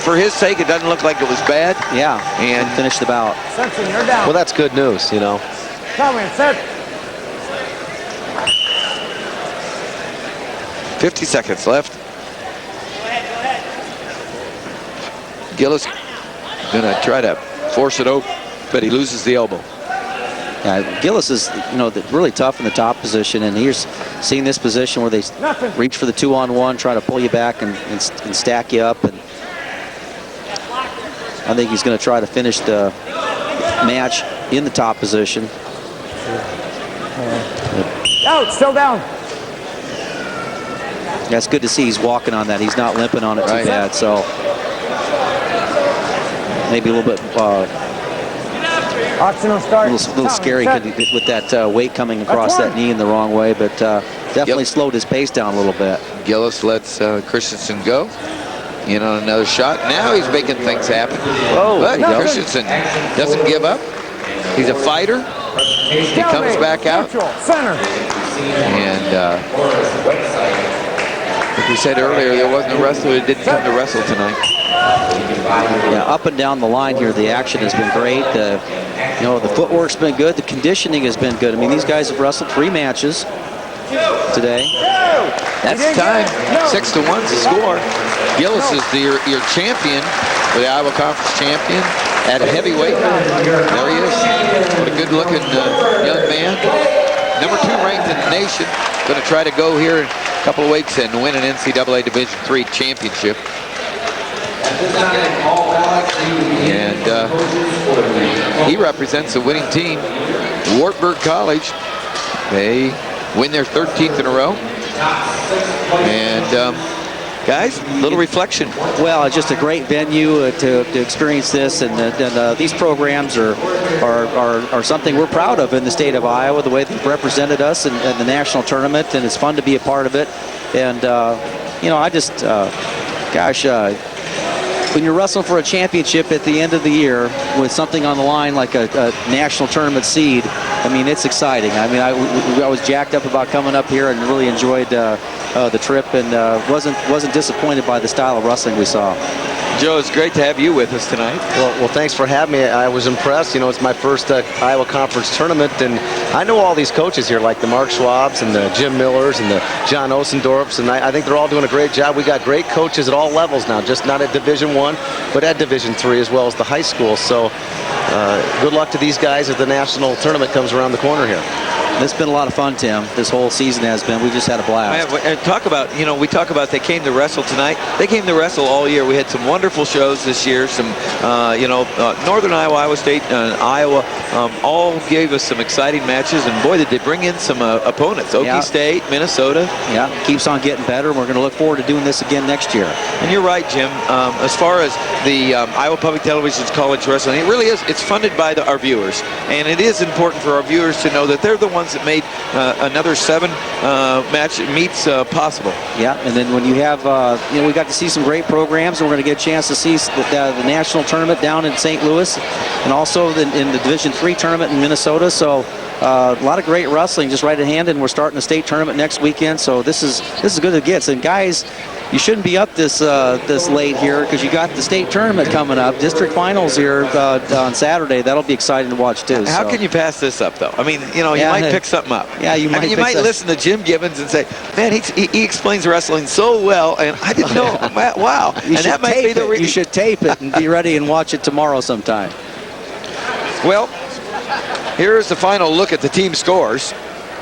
for his sake, it doesn't look like it was bad. Yeah, and finish the bout. Simpson, you're down. Well, that's good news, Come in, set. 50 seconds left Gillis gonna try to force it out, but he loses the elbow. Yeah, Gillis is, really tough in the top position, and here's seeing this position where they reach for the 2-on-1, try to pull you back and stack you up. And I think he's going to try to finish the match in the top position. Out, still down. Yeah, it's good to see he's walking on that. He's not limping on it too bad. So maybe a little bit little scary with that weight coming across that knee in the wrong way, but definitely slowed his pace down a little bit. Gillis lets Christensen go. In on another shot. Now he's making things happen. But Christensen doesn't give up. He's a fighter. He comes back out. And like we said earlier, there wasn't a wrestler who didn't come to wrestle tonight. Yeah, up and down the line here, the action has been great. The footwork's been good. The conditioning has been good. I mean, these guys have wrestled 3 matches today. That's time. 6-1's the score. Gillis is your champion, the Iowa Conference champion at a heavyweight. There he is. What a good-looking young man. Number 2 ranked in the nation. Going to try to go here in a couple of weeks and win an NCAA Division III championship. And he represents the winning team, Wartburg College. They win their 13th in a row. And guys, a little reflection. Well, it's just a great venue to experience this, and these programs are something we're proud of in the state of Iowa, the way they've represented us in the national tournament, and it's fun to be a part of it. And I just, when you're wrestling for a championship at the end of the year with something on the line like a national tournament seed, I mean, it's exciting. I mean, I was jacked up about coming up here and really enjoyed the trip, and wasn't disappointed by the style of wrestling we saw. Joe, it's great to have you with us tonight. Well, thanks for having me. I was impressed. It's my first Iowa Conference tournament, and I know all these coaches here, like the Mark Schwabs and the Jim Millers and the John Osendorfs, and I think they're all doing a great job. We got great coaches at all levels now, just not at Division I, but at Division III as well as the high school. So good luck to these guys as the national tournament comes around the corner here. It's been a lot of fun, Tim. This whole season has been. We just had a blast. And talk about, we talk about they came to wrestle tonight. They came to wrestle all year. We had some wonderful shows this year. Some, Northern Iowa, Iowa State, and Iowa all gave us some exciting matches. And boy, did they bring in some opponents. Okie State, Minnesota. Yeah, keeps on getting better. We're going to look forward to doing this again next year. And you're right, Jim. As far as the Iowa Public Television's college wrestling, it really is. It's funded by our viewers. And it is important for our viewers to know that they're the ones that made another 7 match meets possible. Yeah, and then when you have, we got to see some great programs, and we're going to get a chance to see the national tournament down in St. Louis, and also in the Division III tournament in Minnesota. So a lot of great wrestling just right at hand, and we're starting the state tournament next weekend. So this is good as it gets. And guys, you shouldn't be up this late here, because you got the state tournament coming up, district finals here on Saturday. That'll be exciting to watch too. How can you pass this up, though? I mean, you might pick something up. Yeah, you might. You might listen to Jim Gibbons and say, "Man, he explains wrestling so well, and I didn't know." Wow, you should tape it and be ready and watch it tomorrow sometime. Well, here's the final look at the team scores,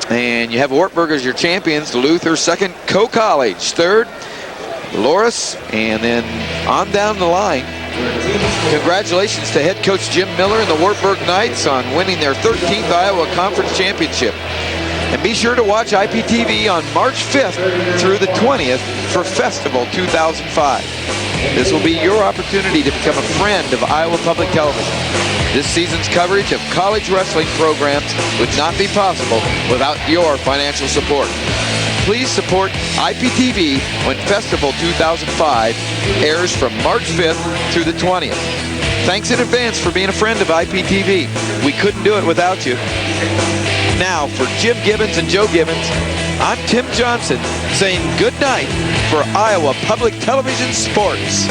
and you have Wartburg as your champions, Luther second, Co-College third, Loris, and then on down the line. Congratulations to head coach Jim Miller and the Wartburg Knights on winning their 13th Iowa Conference Championship. And be sure to watch IPTV on March 5th through the 20th for Festival 2005. This will be your opportunity to become a friend of Iowa Public Television. This season's coverage of college wrestling programs would not be possible without your financial support. Please support IPTV when Festival 2005 airs from March 5th through the 20th. Thanks in advance for being a friend of IPTV. We couldn't do it without you. Now, for Jim Gibbons and Joe Gibbons, I'm Tim Johnson saying good night for Iowa Public Television Sports.